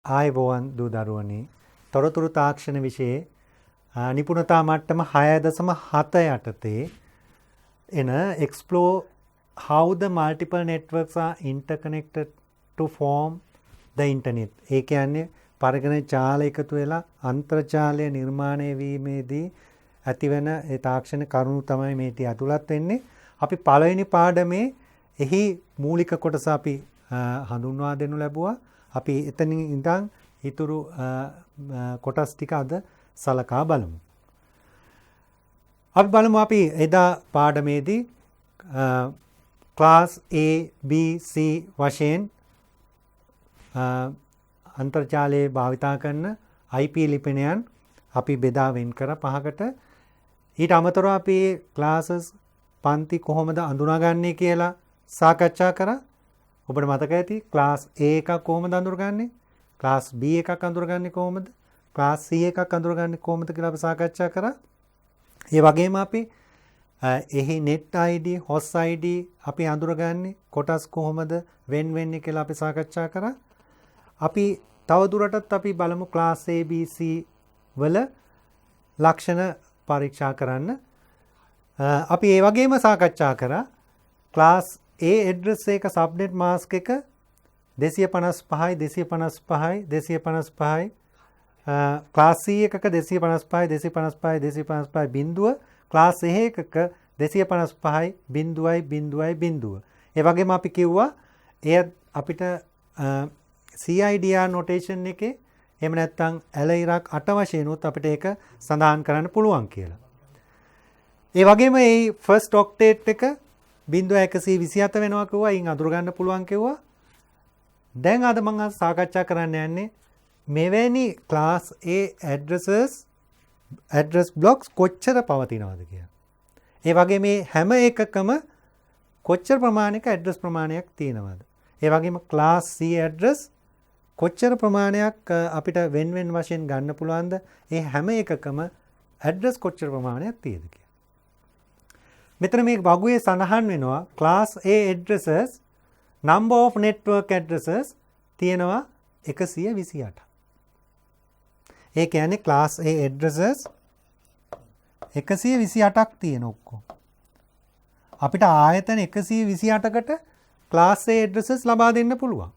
ආයුබෝවන් දූ දරුවනි තොරතුරු තාක්ෂණ විෂයේ නිපුණතා මට්ටම 6.7 යටතේ එන explore how the multiple networks are interconnected to form the internet. ඒ කියන්නේ පරගණ ජාල එකතු වෙලා අන්තර්ජාලය නිර්මාණය වීමේදී ඇතිවන ඒ තාක්ෂණ කරුණු තමයි මේටි ඇතුළත් වෙන්නේ. අපි පළවෙනි පාඩමේ එහි මූලික කොටස අපි හඳුන්වා දෙනු ලැබුවා. අපි එතනින් ඉඳන් ඊතුරු කොටස් ටික අද සලකා බලමු. අපි බලමු අපි එදා පාඩමේදී ක්ලාස් A B C වශයෙන් අන්තර්ජාලයේ භාවිතා කරන IP ලිපිනයන් අපි බෙදා වෙන් කර පහකට. ඊට අමතරව අපි ක්ලාසස් පන්ති කොහොමද අඳුනාගන්නේ කියලා සාකච්ඡා කරා. ඔබට මතක ඇති ක්ලාස් A එකක් කොහොමද අඳුරගන්නේ? ක්ලාස් B එකක් අඳුරගන්නේ කොහොමද? ක්ලාස් C එකක් අඳුරගන්නේ කොහොමද කියලා අපි සාකච්ඡා කරා. ඒ වගේම අපි එහි net ID, host ID අපි අඳුරගන්නේ කොටස් කොහොමද වෙන් වෙන්නේ කියලා අපි සාකච්ඡා කරා. අපි තව දුරටත් අපි බලමු ක්ලාස් A B C වල ලක්ෂණ පරීක්ෂා කරන්න. අපි ඒ වගේම සාකච්ඡා කරා ක්ලාස් A address එක subnet mask එක 255යි 255යි 255යි ක්ලාස් C එකක 255යි 255යි 255යි බිඳුව ක්ලාස් A එකක 255යි බිඳුවයි බිඳුවයි බිඳුව. ඒ වගේම අපි කිව්වා එය අපිට CIDR notation එකේ එහෙම නැත්නම් ඇලයිරක් 8 වශයෙන් උත් අපිට ඒක සඳහන් කරන්න පුළුවන් කියලා. ඒ වගේම මේ first octet එක 0.127 වෙනවා කිව්වා. ඊන් අඳුර ගන්න පුළුවන් කිව්වා. දැන් අද මම සාකච්ඡා කරන්න යන්නේ මෙවැනි class A address blocks කොච්චර පවතිනවද කියලා. ඒ වගේ මේ හැම එකකම කොච්චර ප්‍රමාණයක address ප්‍රමාණයක් තියෙනවද? ඒ වගේම class C address කොච්චර ප්‍රමාණයක් අපිට වෙන වෙන වශයෙන් ගන්න පුළුවන්ද? ඒ හැම එකකම address කොච්චර ප්‍රමාණයක් තියෙද කියලා. මෙතන මේ වගුවේ සඳහන් වෙනවා class A addresses number of network addresses තියෙනවා 128. ඒ කියන්නේ class A addresses 128ක් තියෙන ඔක්කොම. අපිට ආයතන 128කට class A addresses ලබා දෙන්න පුළුවන්.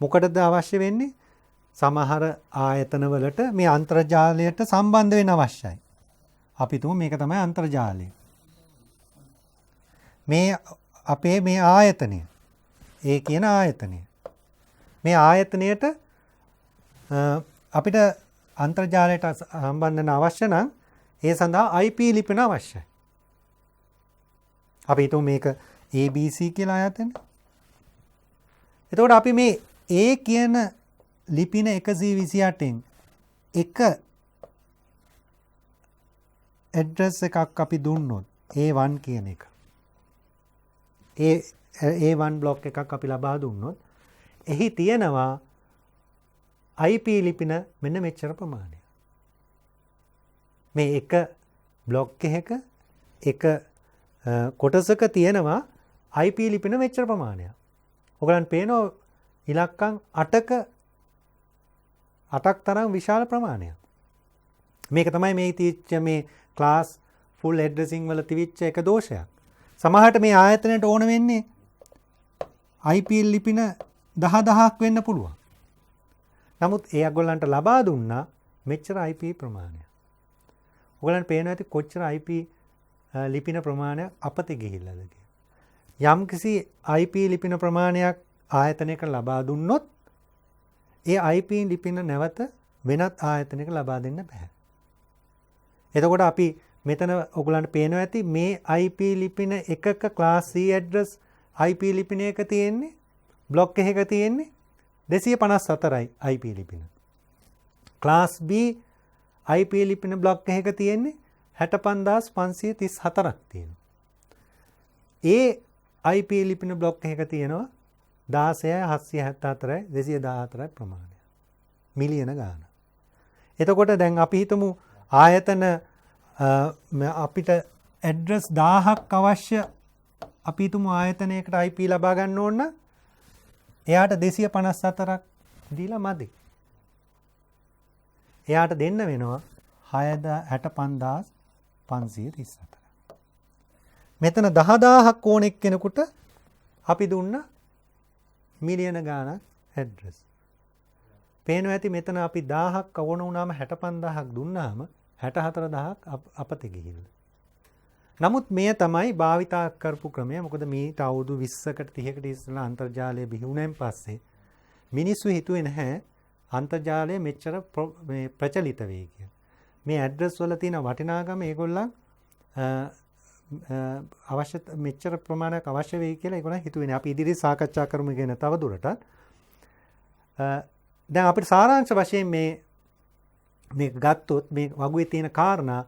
මොකටද අවශ්‍ය වෙන්නේ? සමහර ආයතන වලට මේ අන්තර්ජාලයට සම්බන්ධ වෙන්න අවශ්‍යයි. අපි තුමු මේක තමයි අන්තර්ජාලය. මේ අපේ මේ ආයතනය. ඒ කියන ආයතනය. මේ ආයතනයට අපිට අන්තර්ජාලයට සම්බන්ධ වෙන්න අවශ්‍ය නම් ඒ සඳහා IP ලිපින අවශ්‍යයි. අපි හිතමු මේක ABC කියලා ආයතනය. එතකොට අපි මේ A කියන ලිපින 128න් එක address එකක් අපි දුන්නොත් A1 කියන එක. A1 block එකක් අපි ලබා දුන්නොත් එහි තියෙනවා IP ලිපින මෙන්න මෙච්චර ප්‍රමාණයක්. මේ එක block එකක එක කොටසක තියෙනවා IP ලිපින මෙච්චර ප්‍රමාණයක්. ඔයගලන්ට පේනවා ඉලක්කම් 8ක් තරම් විශාල ප්‍රමාණයක්. මේක තමයි මේ තීච්ච මේ class full addressing වල තිබිච්ච එක දෝෂයක්. සමහරට මේ ආයතනයට ඕන වෙන්නේ IP ලිපින 10000ක් වෙන්න පුළුවන්. නමුත් ඒ අගොල්ලන්ට ලබා දුන්නා මෙච්චර IP ප්‍රමාණයක්. ඔයගලන්ට පේනවා ඇති කොච්චර IP ලිපින ප්‍රමාණයක් අපතේ ගිහිල්ලාද කියලා. යම්කිසි IP ලිපින ප්‍රමාණයක් ආයතනයක ලබා දුන්නොත් ඒ IP ලිපින නැවත වෙනත් ආයතනයක ලබා දෙන්න බෑ. එතකොට අපි මෙතන ඔයගලන්ට පේනවා ඇති මේ IP ලිපින එකක class C address IP ලිපින එක තියෙන්නේ block එකක තියෙන්නේ 254යි IP ලිපින. class B IP ලිපින block එකක තියෙන්නේ 65534ක් තියෙනවා. ඒ IP ලිපින block එකක තියෙනවා 16774යි 214යි ප්‍රමාණය. මිලියන ගාන. එතකොට දැන් අපි හිතමු ආයතන අපිට ඇඩ්‍රස් 1000ක් අවශ්‍ය අපි හිතමු ආයතනයකට IP ලබා ගන්න ඕන එයාට 254ක් දීලා මදි. එයාට දෙන්න වෙනවා 65534. මෙතන 10000ක් ඕන එක්කෙනෙකුට අපි දුන්න මිලියන ගාණක් ඇඩ්‍රස්. පේනවා ඇති මෙතන අපි 1000ක් ඕන වුණාම 65000ක් දුන්නාම 64000ක් අපතේ ගිහිල්ලා. නමුත් මෙය තමයි භාවිතා කරපු ක්‍රමය. මොකද මීට අවුරුදු 20කට 30කට ඉස්සෙල්ලා අන්තර්ජාලය බිහි වුණෙන් පස්සේ මිනිස්සු හිතුවේ නැහැ අන්තර්ජාලය මෙච්චර ප්‍රචලිත වෙයි කියලා. මේ ඇඩ්‍රස් වල තියෙන වටිනාකම ඒගොල්ලන් අවශ්‍ය මෙච්චර ප්‍රමාණයක් අවශ්‍ය වෙයි කියලා ඒගොල්ලන් හිතුවේ නැහැ. අපි ඉදිරියේ සාකච්ඡා කරමු කියන තව දුරටත්. දැන් අපිට සාරාංශ වශයෙන් මේ ගත්තොත් මේ වගුවේ තියෙන කාරණා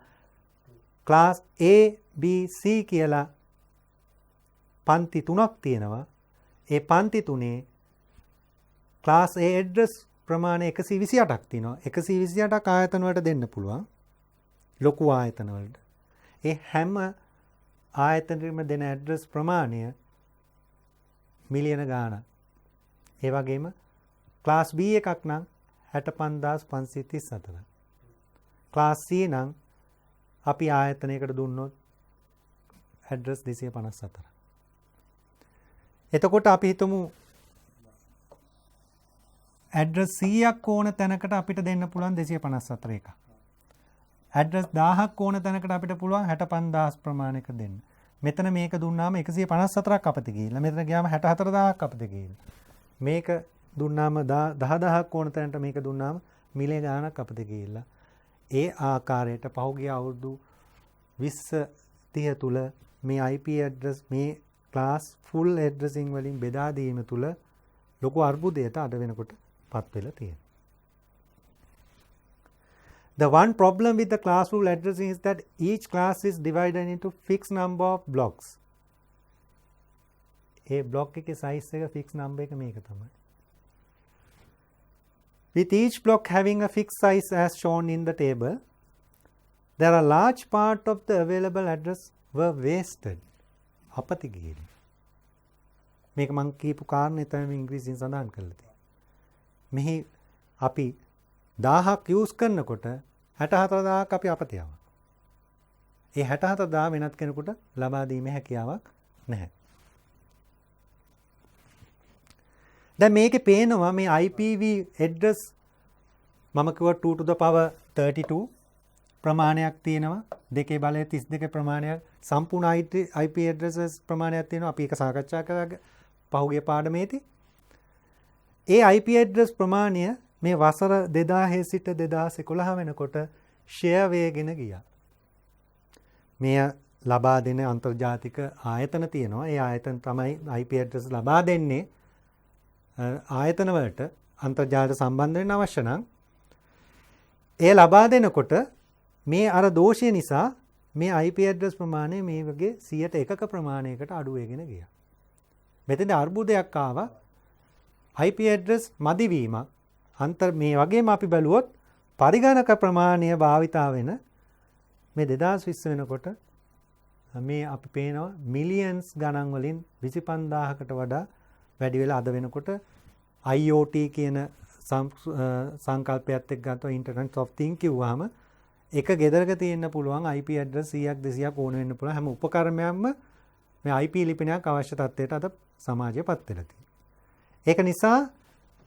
ක්ලාස් A B C කියලා පන්ති 3ක් තියෙනවා. ඒ පන්ති 3 ක්ලාස් A ඇඩ්‍රස් ප්‍රමාණය 128ක් තියෙනවා. 128ක් ආයතන වලට දෙන්න පුළුවන්. ලොකු ආයතන වලට. ඒ හැම ආයතනෙම දෙන ඇඩ්‍රස් ප්‍රමාණය මිලියන ගාණක්. ඒ වගේම ක්ලාස් B එකක් නම් 65534. ක්ලාස් C නම් අපි ආයතනයකට දුන්නොත් ඇඩ්‍රස් 254. එතකොට අපි හිතමු ඇඩ්‍රස් 100ක් ඕන තැනකට අපිට දෙන්න පුළුවන් 254 එකක්. ඇඩ්‍රස් 1000ක් ඕන තැනකට අපිට පුළුවන් 65000 ප්‍රමාණයක දෙන්න. මෙතන මේක දුන්නාම 154ක් අපතේ ගිහිල්ලා. මෙතන ගියාම 64000ක් අපතේ ගිහිල්ලා. මේක දුන්නාම 10000ක් ඕන තැනට මේක දුන්නාම මිලියන ගාණක් අපතේ ගිහිල්ලා. ඒ ආකාරයට පහුගිය අවුරුදු 20 30 තුල මේ IP ඇඩ්‍රස් මේ ක්ලාස් ෆුල් ඇඩ්‍රසින් වලින් බෙදා දීම තුල ලොකු අර්බුදයකට අද වෙනකොට පත් වෙලා තියෙනවා. The one problem with the class full addressing is that each class is divided into fixed number of blocks. A block එකේ size එක fixed number එක මේක තමයි. With each block having a fixed size as shown in the table, there are large part of the available address were wasted. අපතේ ගිහින්. මේක මම කියපු කාරණේ තමයි ඉංග්‍රීසියෙන් සඳහන් කරලා තියෙන්නේ. මෙහි අපි 1000ක් යූස් කරනකොට 64000ක් අපි අපතේ යනවා. ඒ 64000 වෙනත් කෙනෙකුට ලබා දීමේ හැකියාවක් නැහැ. දැන් මේකේ පේනවා මේ IPv address මම කිව්වා 2 to the power 32 ප්‍රමාණයක් තියෙනවා. දෙකේ බලය 32 ප්‍රමාණයක් සම්පූර්ණ IP addresses ප්‍රමාණයක් තියෙනවා. අපි ඒක සාකච්ඡා කරා පහුගිය පාඩමේදී. ඒ IP address ප්‍රමාණය මේ වසර 2000 සිට 2011 වෙනකොට ෂෙයා වේගෙන ගියා. මෙය ලබා දෙන අන්තර්ජාතික ආයතන තියෙනවා. ඒ ආයතන තමයි IP address ලබා දෙන්නේ. ආයතන වලට අන්තර්ජාලයට සම්බන්ධ වෙන්න අවශ්‍ය නම් ඒ ලබා දෙනකොට මේ අර දෝෂය නිසා මේ IP address ප්‍රමාණය මේ වගේ 100ක ප්‍රමාණයකට අඩු වෙගෙන ගියා. මෙතන අර්බුදයක් ආවා. IP address මදි වීමක් මේ වගේම අපි බැලුවොත් පරිගණක ප්‍රමාණය භාවිතා වෙන මේ 2020 වෙනකොට මේ අපි පේනවා මිලියන්ස් ගණන් වලින් 25000කට වඩා වැඩි වෙලා අද වෙනකොට IoT කියන සංකල්පයත් එක්ක ගත්තොත් Internet of Things කිව්වහම එක ගෙදරක තියෙන්න පුළුවන් IP address 100ක් 200ක් ඕන වෙන්න පුළුවන් හැම උපකරණයක්ම මේ IP ලිපිනයක් අවශ්‍ය තත්ත්වයට අද සමාජයපත් වෙලා තියෙනවා. ඒක නිසා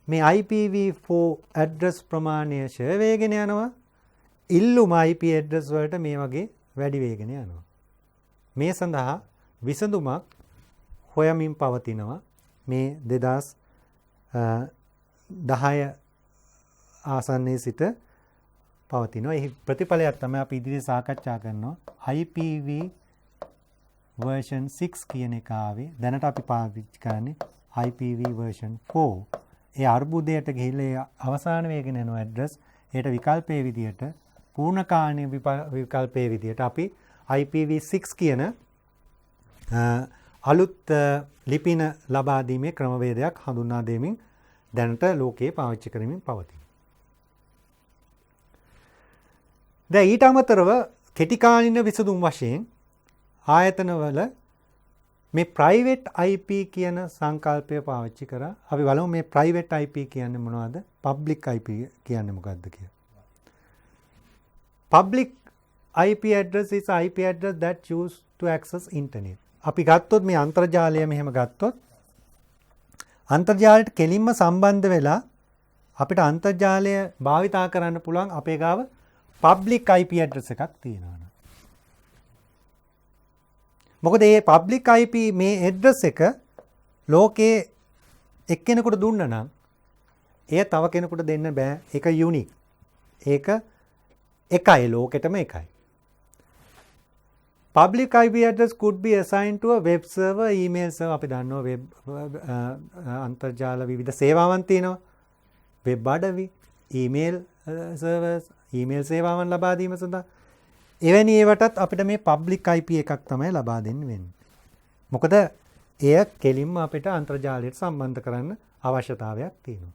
මේ IPv4 address ප්‍රමාණය ෂෙයා වේගෙන යනවා. ඉල්ලුම IP address වලට මේ වගේ වැඩි වේගෙන යනවා. මේ සඳහා විසඳුමක් හොයමින් පවතිනවා. මේ 2010 ආසන්නයේ සිට පවතිනවා. එහි ප්‍රතිඵලයක් තමයි අපි ඉදිරියේ සාකච්ඡා කරනවා. IPv version 6 කියන එක ආවේ. දැනට අපි පාවිච්චි කරන්නේ IPv version 4. ඒ අර්බුදයට ගිහිල්ලා අවසාන වේගෙන යන ඇඩ්‍රස් ඒට විකල්පයේ විදියට පූර්ණකාලීන විකල්පයේ විදියට අපි IPv6 කියන අලුත් ලිපින ලබා දීමේ ක්‍රමවේදයක් හඳුන්වා දෙමින් දැනට ලෝකයේ පාවිච්චි කරමින් පවතී. දැන් ඊට අමතරව කෙටි කාලින විසඳුම් වශයෙන් ආයතනවල මේ ප්‍රයිවට් IP කියන සංකල්පය පාවිච්චි කරා. අපි බලමු මේ ප්‍රයිවට් IP කියන්නේ මොනවද? පබ්ලික් IP කියන්නේ මොකක්ද කියලා. Public IP address is IP address that used to access internet. අපි ගත්තොත් මේ අන්තර්ජාලය මෙහෙම ගත්තොත් අන්තර්ජාලයට කෙලින්ම සම්බන්ධ වෙලා අපිට අන්තර්ජාලය භාවිතා කරන්න පුළුවන් අපේ ගාව public IP address එකක් තියෙනවා. මොකද මේ public IP මේ address එක ලෝකේ එක්කෙනෙකුට දුන්න නම් එය තව කෙනෙකුට දෙන්න බෑ. ඒක unique. ඒක එකයි ලෝකෙටම එකයි. Public IP address could be assigned to a web server, email server. අපි දන්නවා web අන්තර්ජාල විවිධ සේවාවන් තියෙනවා. web අඩවි, email servers, email සේවාවන් ලබා දීම සඳහා එවැනි ඒවටත් අපිට මේ public IP එකක් තමයි ලබා දෙන්න වෙන්නේ. මොකද එය කෙලින්ම අපිට අන්තර්ජාලයට සම්බන්ධ කරන්න අවශ්‍යතාවයක් තියෙනවා.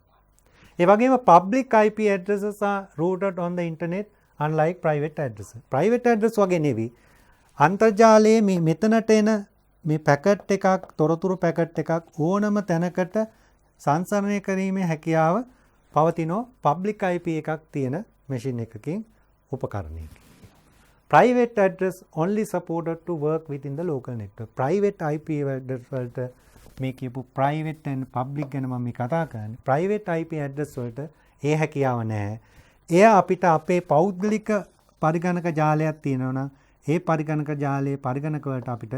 ඒ වගේම public IP addresses are routed on the internet unlike private addresses. private address වගේ නෙවෙයි. අන්තර්ජාලයේ මේ මෙතනට එන මේ පැකට් එකක්, තොරතුරු පැකට් එකක් ඕනම තැනකට සංසරණය කිරීමේ හැකියාව පවතින public IP එකක් තියෙන machine එකකින් උපකරණයකින්. Private address only supported to work within the local network. Private IP address වලට මේ කියපු private and public ගැන මම කතා කරන්නේ. Private IP address වලට ඒ හැකියාව නැහැ. එය අපිට අපේ පෞද්ගලික පරිගණක ජාලයක් තියෙනවා නම් ඒ පරිගණක ජාලයේ පරිගණක වලට අපිට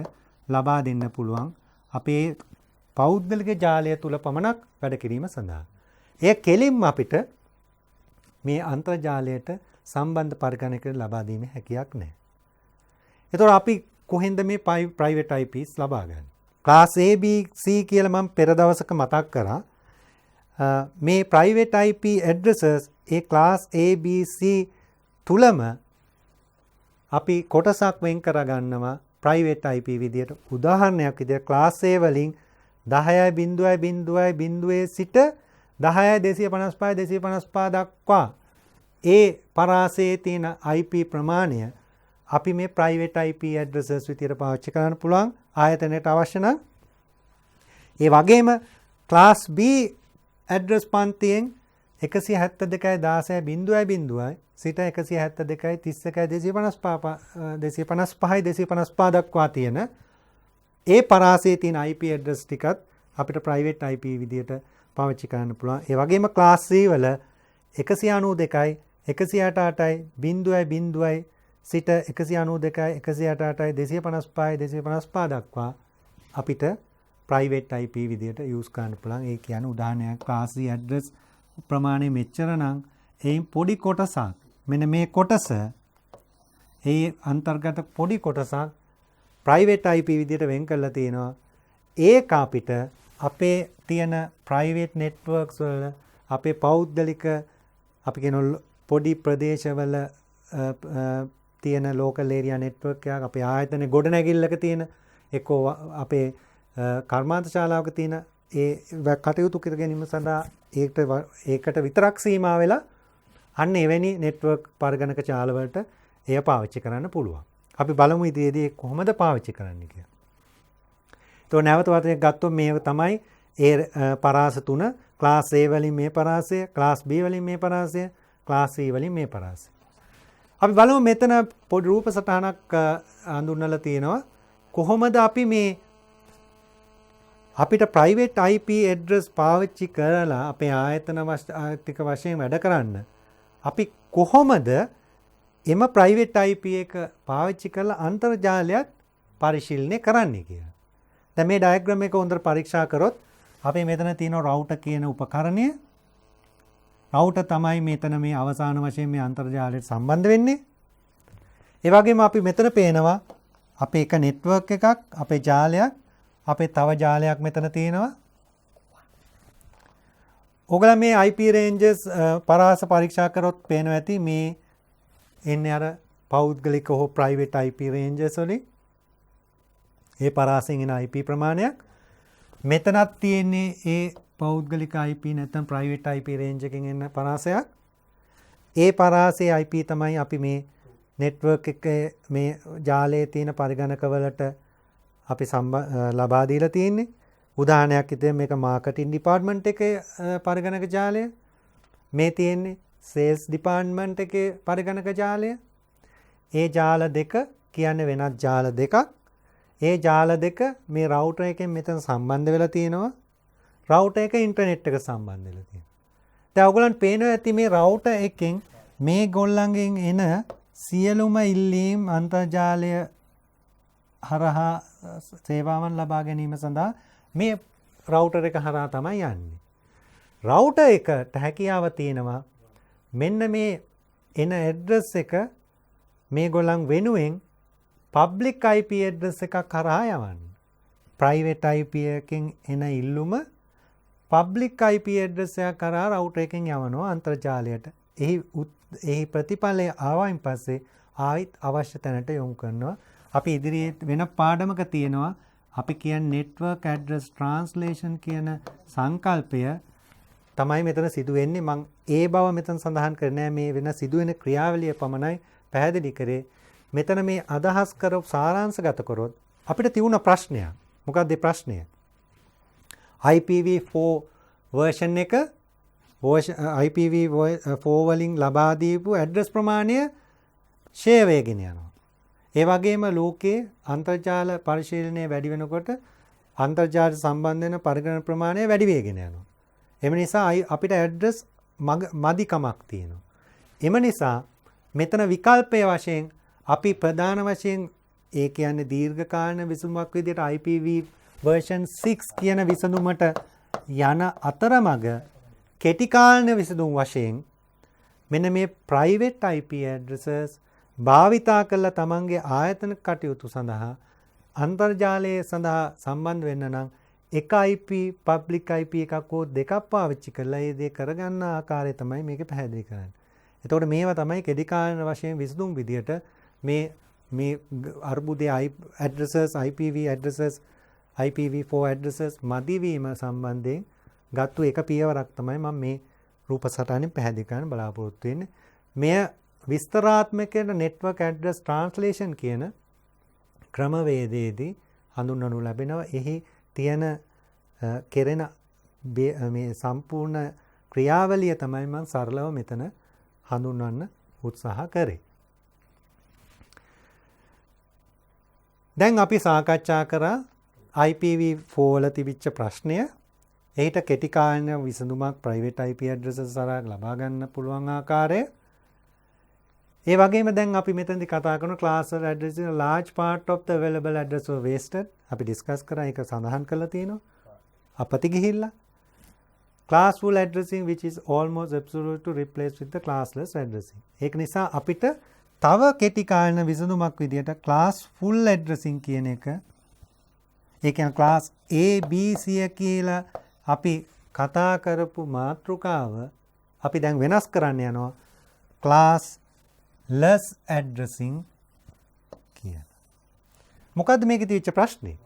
ලබා දෙන්න පුළුවන් අපේ පෞද්ගලික ජාලය තුල පමණක් වැඩ කිරීම සඳහා. එය කෙලින්ම අපිට මේ අන්තර්ජාලයට සම්බන්ධ පරිගණකයට ලබා දීමේ හැකියාවක් නැහැ. ඒතකොට අපි කොහෙන්ද මේ private IPs ලබා ගන්නේ? class A B C කියලා මම පෙර දවසක මතක් කරා. මේ private IP addresses A class A B C තුලම අපි කොටසක් වෙන් කර ගන්නවා private IP විදියට. උදාහරණයක් විදියට class A වලින් 10.0.0 සිට 10.255.255 දක්වා ඒ පරාසයේ තියෙන IP ප්‍රමාණය අපි මේ private IP addresses විදියට පාවිච්චි කරන්න පුළුවන් ආයතනයට අවශ්‍ය නම්. ඒ වගේම class B address පන්තියෙන් 172.16.0.0 සිට 171.31.255 දක්වා තියෙන ඒ පරාසයේ තියෙන IP address ටිකත් අපිට private IP විදියට පාවිච්චි කරන්න පුළුවන්. ඒ වගේම class C වල 192 168.0.0 සිට 192.168.255 දක්වා අපිට private IP විදියට use කරන්න පුළුවන්. ඒ කියන්නේ උදාහරණයක් class C address ප්‍රමාණය මෙච්චර නම් එයින් පොඩි කොටසක් මෙන්න මේ කොටස ඒ අන්තර්ගත පොඩි කොටසක් private IP විදියට වෙන් කරලා තියෙනවා. ඒක අපිට අපේ තියෙන private networks වල අපේ පෞද්ගලික අපි කියන පොඩි ප්‍රදේශවල තියෙන local area network එකක් අපේ ආයතන ගොඩනැගිල්ලක තියෙන එක්කෝ අපේ කර්මාන්ත ශාලාවක තියෙන ඒ කටයුතු කර ගැනීම සඳහා ඒකට විතරක් සීමා වෙලා අන්න එවැනි network පරිගණක ජාල වලට එය පාවිච්චි කරන්න පුළුවන්. අපි බලමු ඉදිරියේදී කොහොමද පාවිච්චි කරන්න කියලා. તો නැවත වතාවක් ගත්තොත් මේක තමයි ඒ පරාස තුන class A වලින් මේ පරාසය, class B වලින් මේ පරාසය, class C වලින් මේ පරාසය. අපි බලමු මෙතන පොඩි රූප සටහනක් හඳුන්වලා තියෙනවා. කොහොමද අපි මේ අපිට private IP address පාවිච්චි කරලා අපේ ආයතන ආර්ථික වශයෙන් වැඩ කරන්න අපි කොහොමද එම private IP එක පාවිච්චි කරලා අන්තර්ජාලයක් පරිශීලනය කරන්නේ කියලා. දැන් මේ ඩයග්‍රෑම් එක හොඳට පරීක්ෂා කරොත් අපි මෙතන තියෙන router කියන උපකරණය router තමයි මෙතන මේ අවසාන වශයෙන් මේ අන්තර්ජාලයට සම්බන්ධ වෙන්නේ. ඒ වගේම අපි මෙතන පේනවා අපේ එක network එකක්, අපේ ජාලයක්, අපේ තව ජාලයක් මෙතන තියෙනවා. ඔයගොල්ලෝ මේ IP ranges පරාස පරීක්ෂා කරොත් පේනවා ඇති මේ එන්නේ අර පෞද්ගලික හෝ private IP ranges වලින් ඒ පරාසයෙන් එන IP ප්‍රමාණයක්. මෙතනත් තියෙන්නේ ඒ පෞද්ගලික IP නැත්නම් private IP range එකකින් එන පරාසයක්. ඒ පරාසයේ IP තමයි අපි මේ network එකේ මේ ජාලයේ තියෙන පරිගණක වලට අපි ලබා දීලා තියෙන්නේ. උදාහරණයක් විදිහට මේක මාකටිං ඩිපාර්ට්මන්ට් එකේ පරිගණක ජාලය. මේ තියෙන්නේ සේල්ස් ඩිපාර්ට්මන්ට් එකේ පරිගණක ජාලය. ඒ ජාල දෙක කියන්නේ වෙනත් ජාල දෙකක්. ඒ ජාල දෙක මේ රවුටර් එකෙන් මෙතන සම්බන්ධ වෙලා තියෙනවා. රවුටර් එක ඉන්ටර්නෙට් එකට සම්බන්ධ වෙලා තියෙනවා. දැන් ඔයගොල්ලන්ට පේනවා ඇති මේ රවුටර් එකෙන් මේ ගොල්ලන්ගෙන් එන සියලුම ඉල්ලීම් අන්තර්ජාලය හරහා සේවාවන් ලබා ගැනීම සඳහා මේ රවුටර් එක හරහා තමයි යන්නේ. රවුටර් එකට හැකියාව තියෙනවා මෙන්න මේ එන ඇඩ්‍රස් එක මේගොල්ලන් වෙනුවෙන් පබ්ලික් IP ඇඩ්‍රස් එකක් කරා යවන්න. ප්‍රයිවට් IP එකකින් එන ඉල්ලුම පබ්ලික් IP ඇඩ්‍රස් එකක් කරා රවුටර් එකෙන් යවනවා අන්තර්ජාලයට. එහි ප්‍රතිඵලය ආවයින් පස්සේ ආයිත් අවශ්‍ය තැනට යොමු කරනවා. අපි ඉදිරියේ වෙන පාඩමක තියෙනවා අපි කියන්නේ network address translation කියන සංකල්පය තමයි මෙතන සිදු වෙන්නේ. මම ඒ බව මෙතන සඳහන් කරන්නේ මේ වෙන සිදුවෙන ක්‍රියාවලිය පමණයි පැහැදිලි කරේ. මෙතන මේ අදහස් කරපු සාරාංශගත කරොත් අපිට තියුණ ප්‍රශ්නයක්. මොකක්ද ඒ ප්‍රශ්නය? IPv4 version එක IPv4 වලින් ලබා දීපු ඇඩ්‍රස් ප්‍රමාණය ෂෙයා වෙගෙන යනවා. ඒ වගේම ලෝකයේ අන්තර්ජාල පරිශීලනය වැඩි වෙනකොට අන්තර්ජාල සම්බන්ධ වෙන පරිගණක ප්‍රමාණය වැඩි වෙගෙන යනවා. එම නිසා අපිට ඇඩ්‍රස් මදිකමක් තියෙනවා. එම නිසා මෙතන විකල්පය වශයෙන් අපි ප්‍රධාන වශයෙන් ඒ කියන්නේ දීර්ඝකාලීන විසඳුමක් විදිහට IPv version 6 කියන විසඳුමට යන අතරමඟ කෙටි කාලීන විසඳුම් වශයෙන් මෙන්න මේ private IP addresses භාවිතා කරලා තමන්ගේ ආයතන කටයුතු සඳහා අන්තර්ජාලයේ සඳහා සම්බන්ධ වෙන්න නම් එක IP public IP එකක් හෝ දෙකක් පාවිච්චි කරලා ඒ දේ කරගන්න ආකාරය තමයි මේක පැහැදිලි කරන්නේ. එතකොට මේවා තමයි කෙටි කාලීන වශයෙන් විසඳුම් විදියට මේ අර්බුදයේ addresses IPv addresses IPv4 addresses මදිවීම සම්බන්ධයෙන් ගත්තු එක පියවරක් තමයි මම මේ රූප සටහනින් පැහැදිලි කරන්න බලාපොරොත්තු වෙන්නේ. මෙය විස්තරාත්මක network address translation කියන ක්‍රමවේදයේදී හඳුන්වනු ලැබෙනවා. එහි තියෙන කෙරෙන මේ සම්පූර්ණ ක්‍රියාවලිය තමයි මම සරලව මෙතන හඳුන්වන්න උත්සාහ කරේ. දැන් අපි සාකච්ඡා කරා IPv4 වල තිබිච්ච ප්‍රශ්නය. එහිට කෙටි කාලීන විසඳුමක් private IP addresses හරහා ලබා ගන්න පුළුවන් ආකාරය. ඒ වගේම දැන් අපි මෙතනදී කතා කරන classful addressing a large part of the available address were wasted. අපි ඩිස්කස් කරා ඒක සඳහන් කරලා තියෙනවා. අපති ගිහිල්ලා classful addressing which is almost absolute to replace with the classless addressing. ඒක නිසා අපිට තව කෙටි කාලීන විසඳුමක් විදියට classful addressing කියන එක ඒ කියන්නේ class A B C කියලා අපි කතා කරපු මාතෘකාව අපි දැන් වෙනස් කරන්න යනවා class less addressing කියලා. මොකද්ද මේකේ තියෙච්ච ප්‍රශ්නේ?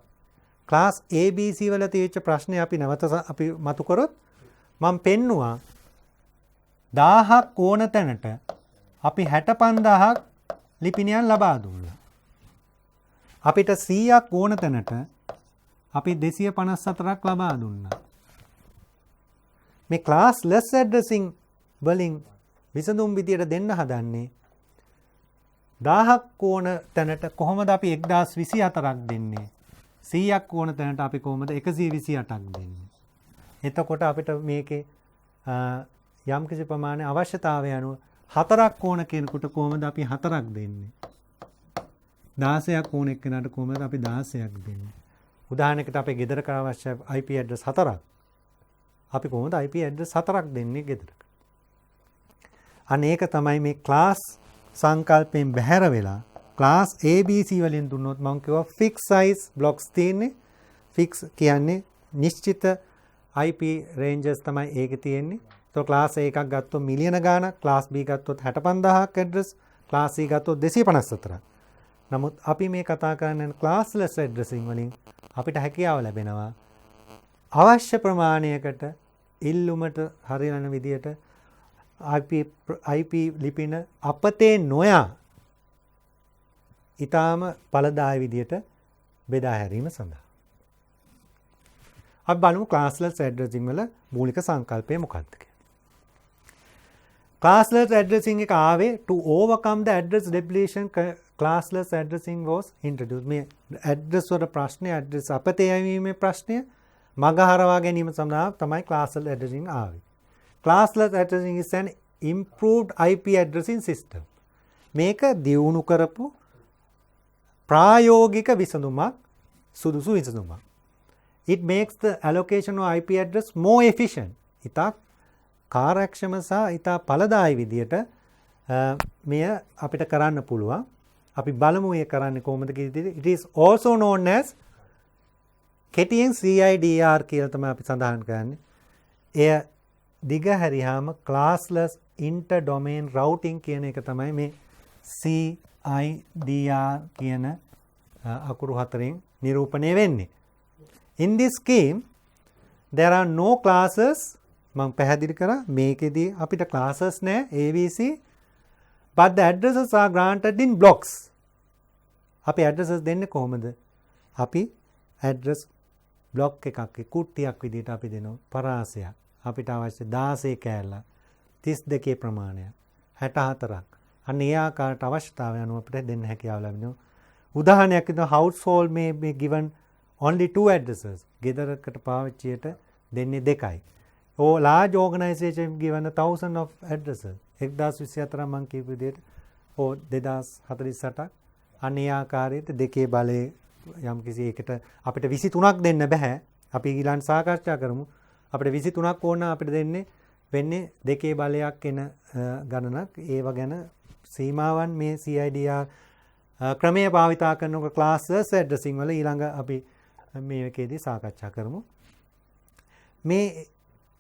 class ABC වල තියෙච්ච ප්‍රශ්නේ අපි නැවත අපි මතු කරොත් මම පෙන්නවා 1000ක් ඕන තැනට අපි 65000ක් ලිපිනයන් ලබා දුන්නා. අපිට 100ක් ඕන තැනට අපි 254ක් ලබා දුන්නා. මේ class less addressing වලින් විසඳුම් විදියට දෙන්න හදන්නේ 1000ක් ඕන තැනට කොහොමද අපි 1024ක් දෙන්නේ? 100ක් ඕන තැනට අපි කොහොමද 128ක් දෙන්නේ? එතකොට අපිට මේකේ යම්කිසි ප්‍රමාණයේ අවශ්‍යතාවය අනුව 4ක් ඕන කෙනෙකුට කොහොමද අපි 4ක් දෙන්නේ? 16ක් ඕන එක්කෙනාට කොහොමද අපි 16ක් දෙන්නේ? උදාහරණයකට අපේ ගෙදරක අවශ්‍ය IP address 4ක්. අපි කොහොමද IP address 4ක් දෙන්නේ ගෙදරට? අනේක තමයි මේ class සංකල්පයෙන් බැහැර වෙලා class ABC වලින් දුන්නොත් මම කිව්වා fixed size blocks තියෙන්නේ. fix කියන්නේ නිශ්චිත IP ranges තමයි ඒකේ තියෙන්නේ. તો class A එකක් ගත්තොත් මිලියන ගාණක්, class B ගත්තොත් 65000ක් address, class C ගත්තොත් 254ක්. නමුත් අපි මේ කතා කරන්නේ classless addressing වලින් අපිට හැකියාව ලැබෙනවා අවශ්‍ය ප්‍රමාණයකට ඉල්ලුමට හරියන විදියට IP ලිපින අපතේ නොයා ඊටාම ඵලදායී විදියට බෙදා හැරීම සඳහා. අපි බලමු classless addressing වල මූලික සංකල්පය මොකක්ද කියලා. Classless addressing එක ආවේ to overcome the address depletion classless addressing was introduced. මේ address වල ප්‍රශ්නය address අපතේ යැවීමේ ප්‍රශ්නය මගහරවා ගැනීම සඳහා තමයි classless addressing ආවේ. Classless addressing is an improved IP addressing system. මේක දියුණු කරපු ප්‍රායෝගික විසඳුමක් සුදුසු විසඳුමක්. It makes the allocation of IP address more efficient. ඉතා කාර්යක්ෂම සහ ඉතා ඵලදායී විදියට මෙය අපිට කරන්න පුළුවන්. අපි බලමු මේ කරන්නේ කොහොමද කියලා. It is also known as කෙටියෙන් CIDR කියලා තමයි අපි සඳහන් කරන්නේ. එය දිග හැරියාම classless inter-domain routing කියන එක තමයි මේ CIDR කියන අකුරු හතරෙන් නිරූපණය වෙන්නේ. In this scheme there are no classes. මම පැහැදිලි කරා මේකෙදී අපිට classes නැහැ ABC, but the addresses are granted in blocks. අපි addresses දෙන්නේ කොහොමද? අපි address block එකක් කුට්ටියක් විදිහට අපි දෙනවා පරාසයක්. අපිට අවශ්‍ය 16 කෑල්ල 32 ප්‍රමාණය 64ක්. අන්න ඒ ආකාරයට අවශ්‍යතාවය අනුව අපිට දෙන්න හැකියාව ලැබෙනවා. උදාහරණයක් විදිහට household may be given only 2 addresses. ගෙදරකට පාවිච්චියට දෙන්නේ 2යි. or large organization given 1000 of addresses. 1024 මං කියපු විදිහට or 2048ක්. අන්න ඒ ආකාරයට දෙකේ බලය යම් කිසි එකට අපිට 23ක් දෙන්න බෑ. අපි ඊළඟ සාකච්ඡා කරමු. අපිට 23ක් ඕන අපිට දෙන්නේ වෙන්නේ දෙකේ බලයක් එන ගණනක්. ඒව ගැන සීමාවන් මේ CIDR ක්‍රමයේ භාවිතා කරනකොට classless addressing වල ඊළඟ අපි මේකේදී සාකච්ඡා කරමු. මේ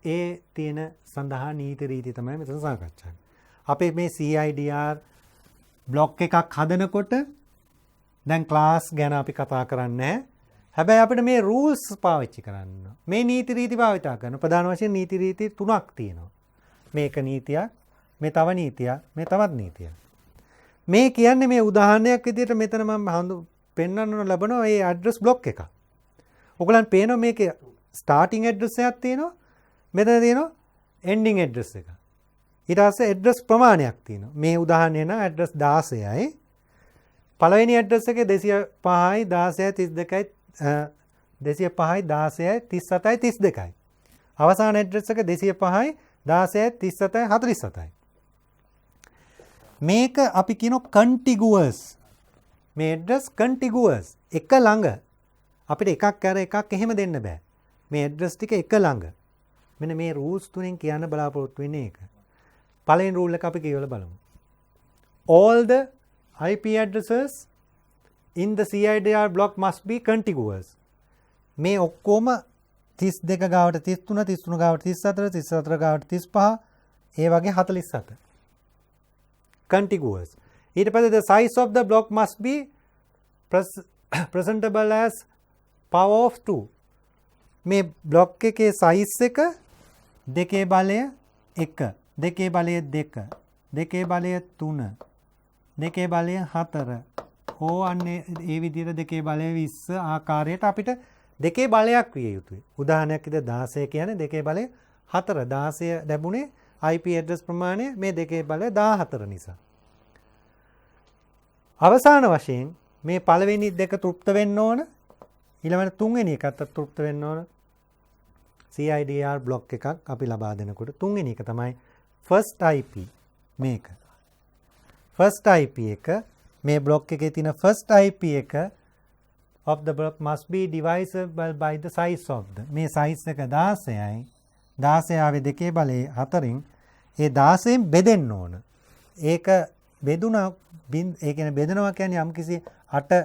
ඒ තියෙන සඳහා නීති රීති තමයි මෙතන සාකච්ඡා කරන්නේ. අපේ මේ CIDR බ්ලොක් එකක් හදනකොට දැන් ක්ලාස් ගැන අපි කතා කරන්නේ නැහැ. හැබැයි අපිට මේ rules පාවිච්චි කරන්න. මේ නීති රීති භාවිතා කරන ප්‍රධාන වශයෙන් නීති රීති 3ක් තියෙනවා. මේක නීතියක්, මේ තව නීතියක්, මේ තවත් නීතියක්. මේ කියන්නේ මේ උදාහරණයක් විදිහට මෙතන මම පෙන්වන්න ලබනවා මේ ඇඩ්‍රස් බ්ලොක් එක. ඔයගලන් පේනවා මේකේ ස්ටාර්ටින් ඇඩ්‍රස් එකක් තියෙනවා. මෙතන තියෙනවා එන්ඩින් ඇඩ්‍රස් එක. ඊට පස්සේ ඇඩ්‍රස් ප්‍රමාණයක් තියෙනවා. මේ උදාහරණය නම් ඇඩ්‍රස් 16යි. පළවෙනි ඇඩ්‍රස් එකේ 205යි 16යි 32යි 205යි 16යි 37යි 32යි. අවසාන ඇඩ්‍රස් එක 205යි 16යි 37යි 47යි. මේක අපි කියනවා contiguous. මේ ඇඩ්‍රස් contiguous. එක ළඟ. අපිට එකක් කර එකක් එහෙම දෙන්න බෑ. මේ ඇඩ්‍රස් ටික එක ළඟ. මෙන්න මේ rules තුනෙන් කියන්න බලාපොරොත්තු වෙන්නේ ඒක. පළවෙනි rule එක අපි කියවලා බලමු. All the IP addresses in the CIDR block must be contiguous. මේ ඔක්කොම 32 ගාවට 33 33 ගාවට 34 34 ගාවට 35 ඒ වගේ 47. Contiguous. ඊට පස්සේ the size of the block must be presentable as power of 2. මේ බ්ලොක් එකේ size එක 2 බලය 1, 2 බලය 2, 2 බලය 3, 2 බලය 4. අන්නේ ඒ විදිහට 2 බලය 20 ආකාරයට අපිට 2 බලයක් විය යුතුයි. උදාහරණයක් විදිහට 16 කියන්නේ 2 බලය 4. 16 ලැබුණේ IP address ප්‍රමාණය මේ 2 බලය 14 නිසා. අවසාන වශයෙන් මේ පළවෙනි දෙක තෘප්ත වෙන්න ඕන. ඊළඟට තුන්වෙනි එකත් තෘප්ත වෙන්න ඕන. CIDR බ්ලොක් එකක් අපි ලබා දෙනකොට තුන්වෙනි එක තමයි first IP මේක. first IP එක මේ බ්ලොක් එකේ තියෙන first IP එක of the block must be divisible by the size of the. මේ size එක 16යි. 16 ආවේ 2 බලේ 4න් ඒ 16න් බෙදෙන්න ඕන. ඒක බෙදුණා ඒ කියන්නේ බෙදනවා කියන්නේ යම්කිසි 8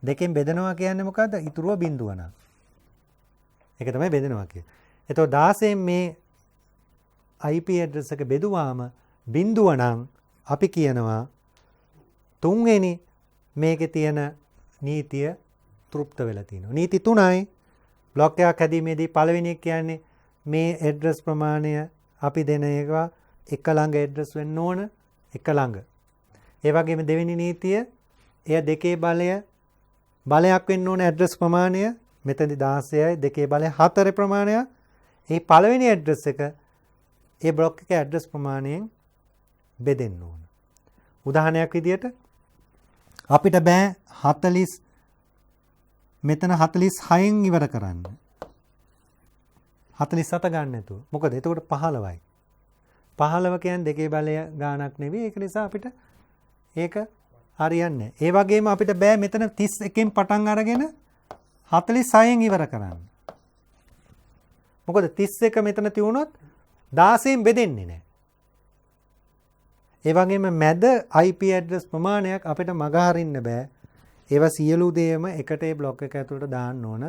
දෙකෙන් බෙදනවා කියන්නේ මොකද්ද? ඉතුරුව බිඳුව නම්. ඒක තමයි බෙදනවා කියන්නේ. එතකොට 16න් මේ IP address එක බෙදුවාම බිඳුව නම් අපි කියනවා තුන්වෙනි මේකේ තියෙන නීතිය තෘප්ත වෙලා තියෙනවා. නීති 3යි. බ්ලොක් එකක් හැදීමේදී පළවෙනි එක කියන්නේ මේ ඇඩ්‍රස් ප්‍රමාණය අපි දෙන එක එක ළඟ ඇඩ්‍රස් වෙන්න ඕන එක ළඟ. ඒ වගේම දෙවෙනි නීතිය එය 2 බලය බලයක් වෙන්න ඕන ඇඩ්‍රස් ප්‍රමාණය මෙතනදි 16යි දෙකේ බලය 4 ප්‍රමාණය. ඒ පළවෙනි ඇඩ්‍රස් එක ඒ බ්ලොක් එකේ ඇඩ්‍රස් ප්‍රමාණයෙන් බෙදෙන්න ඕන. උදාහරණයක් විදියට අපිට බෑ 40 මෙතන 46න් ඉවර කරන්න. 47 ගන්න නැතුව. මොකද එතකොට 15යි. 15 කියන්නේ දෙකේ බලය ගාණක් නෙවෙයි. ඒක නිසා අපිට ඒක හරියන්නේ නැහැ. ඒ වගේම අපිට බෑ මෙතන 31න් පටන් අරගෙන 46න් ඉවර කරන්න. මොකද 31 මෙතන තියුණොත් 16න් බෙදෙන්නේ නැහැ. ඒ වගේම මැද IP ඇඩ්‍රස් ප්‍රමාණයක් අපිට මග හරින්න බෑ. ඒවා සියලු දේම එකට ඒ බ්ලොක් එක ඇතුළට දාන්න ඕන.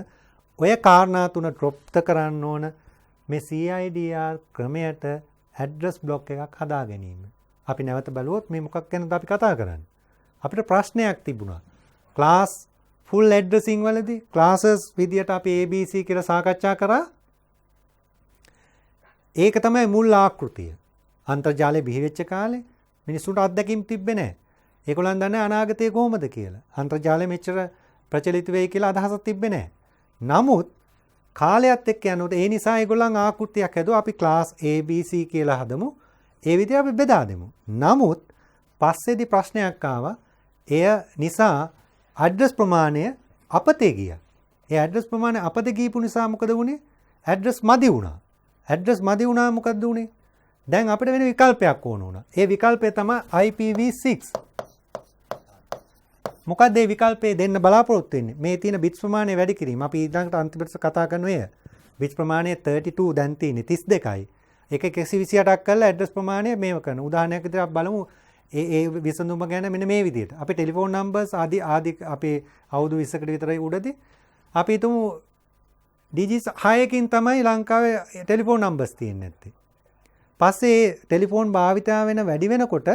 ඔය කාරණා තුන ඩ්‍රොප්ත කරන්න ඕන මේ CIDR ක්‍රමයට ඇඩ්‍රස් බ්ලොක් එකක් හදා ගැනීම. අපි නැවත බලුවොත් මේ මොකක් ගැනද අපි කතා කරන්නේ? අපිට ප්‍රශ්නයක් තිබුණා. ක්ලාස් ෆුල් ඇඩ්‍රසින් වලදී ක්ලාසස් විදියට අපි ABC කියලා සාකච්ඡා කරා. ඒක තමයි මුල් ආකෘතිය. අන්තර්ජාලය බිහි වෙච්ච කාලේ මිනිස්සුන්ට අත්දැකීම් තිබ්බේ නැහැ. ඒගොල්ලන් දන්නේ අනාගතය කොහොමද කියලා. අන්තර්ජාලය මෙච්චර ප්‍රචලිත වෙයි කියලා අදහසක් තිබ්බේ නැහැ. නමුත් කාලයත් එක්ක යනකොට ඒ නිසා ඒගොල්ලන් ආකෘතියක් හැදුවා. අපි ක්ලාස් ABC කියලා හදමු. ඒ විදිහට අපි බෙදා දෙමු. නමුත් පස්සේදී ප්‍රශ්නයක් ආවා. එය නිසා ඇඩ්‍රස් ප්‍රමාණය අපතේ ගියා. ඒ ඇඩ්‍රස් ප්‍රමාණය අපතේ ගියපු නිසා මොකද වුනේ? ඇඩ්‍රස් මදි වුණා. ඇඩ්‍රස් මදි වුණා මොකද්ද වුනේ? දැන් අපිට වෙන විකල්පයක් ඕන වුණා. ඒ විකල්පය තමයි IPv6. මොකක්ද මේ විකල්පේ දෙන්න බලාපොරොත්තු වෙන්නේ? මේ තියෙන බිට්ස් ප්‍රමාණය වැඩි කිරීම. අපි ඊළඟට අන්තිමට කතා කරන ඔය බිට්ස් ප්‍රමාණය 32 දැන් තියෙන්නේ 32යි. එක 128ක් කරලා ඇඩ්‍රස් ප්‍රමාණය මේව කරන. උදාහරණයක් විදිහට අපි බලමු ඒ විසඳුම ගැන මෙන්න මේ විදිහට. අපි ටෙලිෆෝන් නම්බර්ස් ආදී අපේ අවුරුදු 20කට විතරයි උඩදී අපි හිතමු ඩිජිට්ස් 6කින් තමයි ලංකාවේ ටෙලිෆෝන් නම්බර්ස් තියෙන්නේ නැත්තේ. පස්සේ ටෙලිෆෝන් භාවිතා වෙන වැඩි වෙනකොට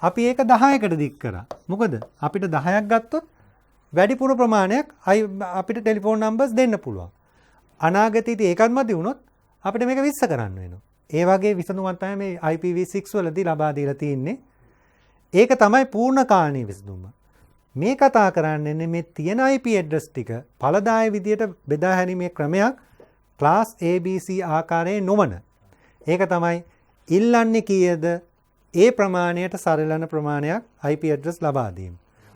අපි ඒක 10කට දික් කරා. මොකද අපිට 10ක් ගත්තොත් වැඩිපුර ප්‍රමාණයක් අපිට ටෙලිෆෝන් නම්බර්ස් දෙන්න පුළුවන්. අනාගතයේදී ඒකත් මදි වුණොත් අපිට මේක 20 කරන්න වෙනවා. ඒ වගේ විසඳුමක් තමයි මේ IPv6 වලදී ලබා දීලා තියෙන්නේ. ඒක තමයි පූර්ණ කාලීන විසඳුම. මේ කතා කරන්නේ මේ තියෙන IP ඇඩ්‍රස් ටික ඵලදායී විදියට බෙදා හැරීමේ ක්‍රමයක් ක්ලාස් ABC ආකාරයේ නොවන. ඒක තමයි ඉල්ලන්නේ කීයද? ඒ ප්‍රමාණයට සරලන ප්‍රමාණයක් IP ඇඩ්‍රස් ලබා දීම.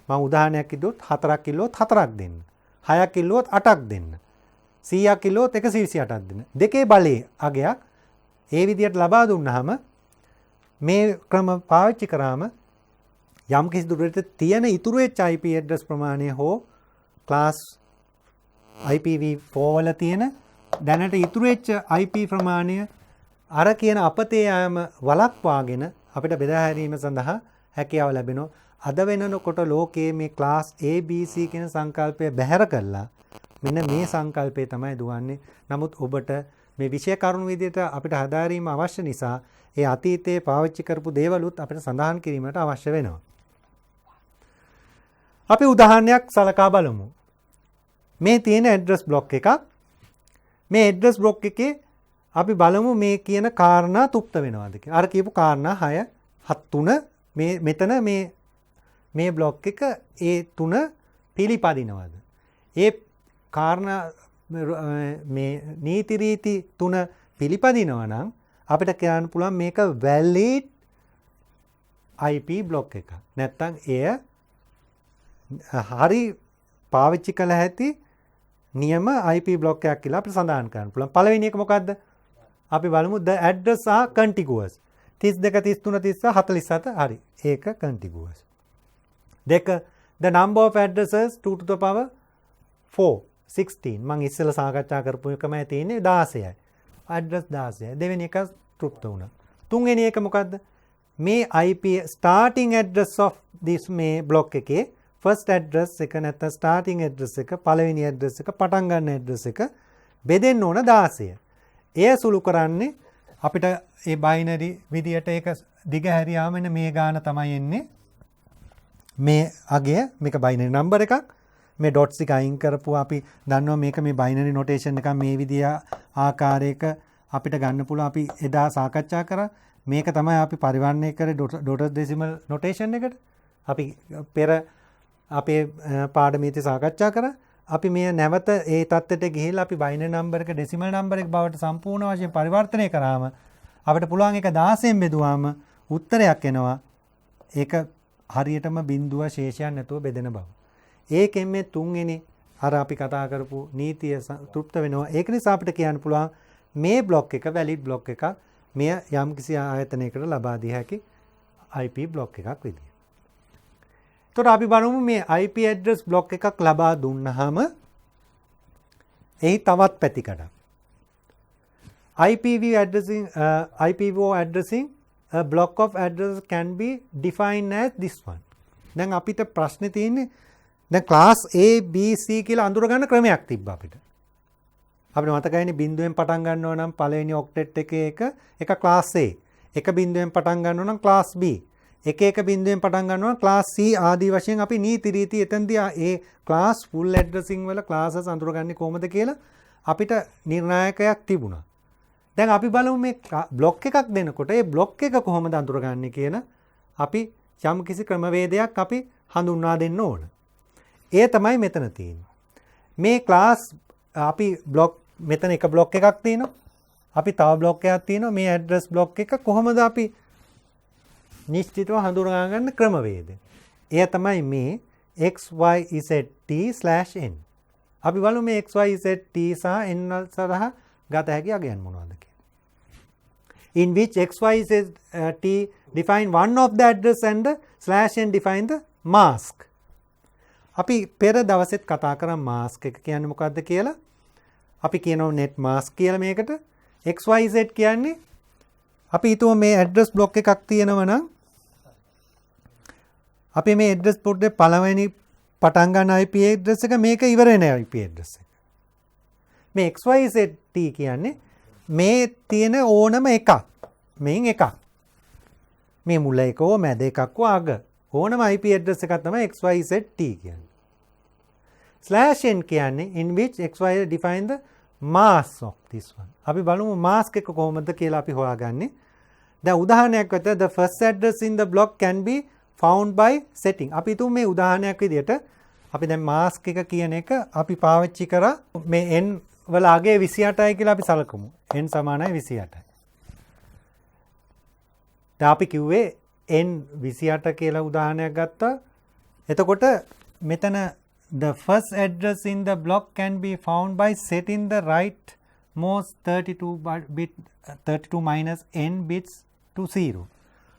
මම උදාහරණයක් කිව්වොත් 4ක් කිල්ලුවොත් 4ක් දෙන්න. 6ක් කිල්ලුවොත් 8ක් දෙන්න. 100ක් කිල්ලුවොත් 128ක් දෙන්න. දෙකේ බලයේ අගයක් ඒ විදියට ලබා දුන්නාම මේ ක්‍රම පාවිච්චි කරාම යම් කිසි දුරට තියෙන ඉතුරු වෙච්ච IP ඇඩ්‍රස් ප්‍රමාණය හෝ ක්ලාස් IPv4 වල තියෙන දැනට ඉතුරු වෙච්ච IP ප්‍රමාණය අර කියන අපතේ යාම වළක්වාගෙන අපිට බෙදා හැරීම සඳහා හැකියාව ලැබෙනවා. අද වෙනකොට ලෝකයේ මේ ක්ලාස් ABC කියන සංකල්පය බැහැර කළා. මෙන්න මේ සංකල්පය තමයි දුවන්නේ. නමුත් ඔබට මේ විෂය කරුණු විදිහට අපිට හදාරීම අවශ්‍ය නිසා ඒ අතීතයේ පාවිච්චි කරපු දේවලුත් අපිට සඳහන් කිරීමට අවශ්‍ය වෙනවා. අපි උදාහරණයක් සලකා බලමු. මේ තියෙන ඇඩ්‍රස් බ්ලොක් එකක්. මේ ඇඩ්‍රස් බ්ලොක් එකේ අපි බලමු මේ කියන කාරණා තුප්ත වෙනවද කියලා. අර කියපු කාරණා 6 3 මෙතන මේ බ්ලොක් එක ඒ 3 පිළිපදිනවද? ඒ කාරණා මේ නීති රීති 3 පිළිපදිනවා නම් අපිට කියන්න පුළුවන් මේක valid IP බ්ලොක් එකක්. නැත්තම් එය හරි පාවිච්චි කළ හැකි නියම IP බ්ලොක් එකක් කියලා අපිට සඳහන් කරන්න පුළුවන්. පළවෙනි එක මොකද්ද? අපි බලමු the address are contiguous. 32 33 37 47 හරි. ඒක contiguous. දෙක the number of addresses 2 to the power 4 16. මම ඉස්සෙල්ලා සාකච්ඡා කරපු එකමයි තියෙන්නේ 16යි. address 16යි. දෙවෙනි එක තෘප්ත වුණා. තුන්වෙනි එක මොකද්ද? මේ IP starting address of this මේ block එකේ first address එක නැත්නම් starting address එක පළවෙනි address එක පටන් ගන්න address එක බෙදෙන්න ඕන 16. එය සුළු කරන්නේ අපිට ඒ බයිනරි විදියට ඒක දිග හැරියාම මේ ගාන තමයි එන්නේ. මේ අගය මේක බයිනරි නම්බර් එකක්. මේ ඩොට්ස් එක අයින් කරපුවා අපි දන්නවා මේක මේ බයිනරි නොටේෂන් එකක් මේ විදිය ආකාරයක අපිට ගන්න පුළුවන්. අපි එදා සාකච්ඡා කරා. මේක තමයි අපි පරිවර්තනය කරේ ඩොට් ඩෙසිමල් නොටේෂන් එකට. අපි පෙර අපේ පාඩමේදී සාකච්ඡා කරා. අපි මේ නැවත ඒ தත්ත්වයට ගිහිල්ලා අපි බයිනරි නම්බර් එක ඩෙසිමල් නම්බර් එක බවට සම්පූර්ණ වශයෙන් පරිවර්තනය කරාම අපිට පුළුවන් ඒක 16න් බෙදුවාම උත්තරයක් එනවා. ඒක හරියටම බිඳුව ශේෂයක් නැතුව බෙදෙන බව. ඒකෙන් මේ තුන්වෙනි අර අපි කතා කරපු නීතිය තෘප්ත වෙනවා. ඒක නිසා අපිට කියන්න පුළුවන් මේ බ්ලොක් එක වැලිඩ් බ්ලොක් එකක්. මෙය යම්කිසි ආයතනයකට ලබා දිය හැකි IP බ්ලොක් එකක් විදියට. එතකොට අපි බලමු මේ IP address බ්ලොක් එකක් ලබා දුන්නාම එහි තවත් පැතිකඩක්. IPv4 addressing a block of address can be defined as this one. දැන් අපිට ප්‍රශ්නේ තියෙන්නේ දැන් class A B C කියලා අඳුර ගන්න ක්‍රමයක් තිබ්බා අපිට. අපිට මතකයිනේ බිඳුවෙන් පටන් ගන්නවා නම් පළවෙනි ඔක්ටෙට් එකේ එක class A. එක බිඳුවෙන් පටන් ගන්නවා නම් class B. එක බිඳුවෙන් පටන් ගන්නවා class C ආදී වශයෙන් අපි නීති රීති එතෙන්දී ඒ class full addressing වල classes අඳුරගන්නේ කොහොමද කියලා අපිට නිර්ණායකයක් තිබුණා. දැන් අපි බලමු මේ බ්ලොක් එකක් දෙනකොට ඒ බ්ලොක් එක කොහොමද අඳුරගන්නේ කියන අපි යම් කිසි ක්‍රමවේදයක් අපි හඳුන්වා දෙන්න ඕන. ඒ තමයි මෙතන තියෙන්නේ. මේ class අපි බ්ලොක් මෙතන එක බ්ලොක් එකක් තියෙනවා. අපි තව බ්ලොක් එකක් තියෙනවා. මේ ඇඩ්‍රස් බ්ලොක් එක කොහොමද අපි නිශ්චිතව හඳුනා ගන්න ක්‍රමවේදය. එය තමයි මේ xyzt/n. අපි බලමු මේ xyzt සහ n සඳහා ගත හැකි අගයන් මොනවද කියලා. In which xyzt define one of the address and the /n define the mask. අපි පෙර දවසෙත් කතා කරා mask එක කියන්නේ මොකක්ද කියලා. අපි කියනවා net mask කියලා මේකට. xyz කියන්නේ අපි හිතුව මේ address block එකක් තියෙනවා නම් අපි මේ address block එකේ පළවෙනි පටන් ගන්න IP address එක මේක ඉවර වෙන IP address එක. මේ xyz කියන්නේ මේ තියෙන ඕනම එකක්. මේන් එකක්. මේ මුල එක හෝ මැද එකක් හෝ අග ඕනම IP address එකක් තමයි xyz කියන්නේ. /n කියන්නේ in which xyz define the mask of this one. අපි බලමු mask එක කොහොමද කියලා අපි හොයාගන්නේ. දැන් උදාහරණයක් විදිහට the first address in the block can be found by setting. අපි තුමු මේ උදාහරණයක් විදිහට අපි දැන් mask එක කියන එක අපි පාවිච්චි කරා මේ n වල අගය 28යි කියලා අපි සලකමු. n සමානයි 28යි. දැන් අපි කිව්වේ n 28 කියලා උදාහරණයක් ගත්තා. එතකොට මෙතන the first address in the block can be found by setting the rightmost 32 minus n bits to 0.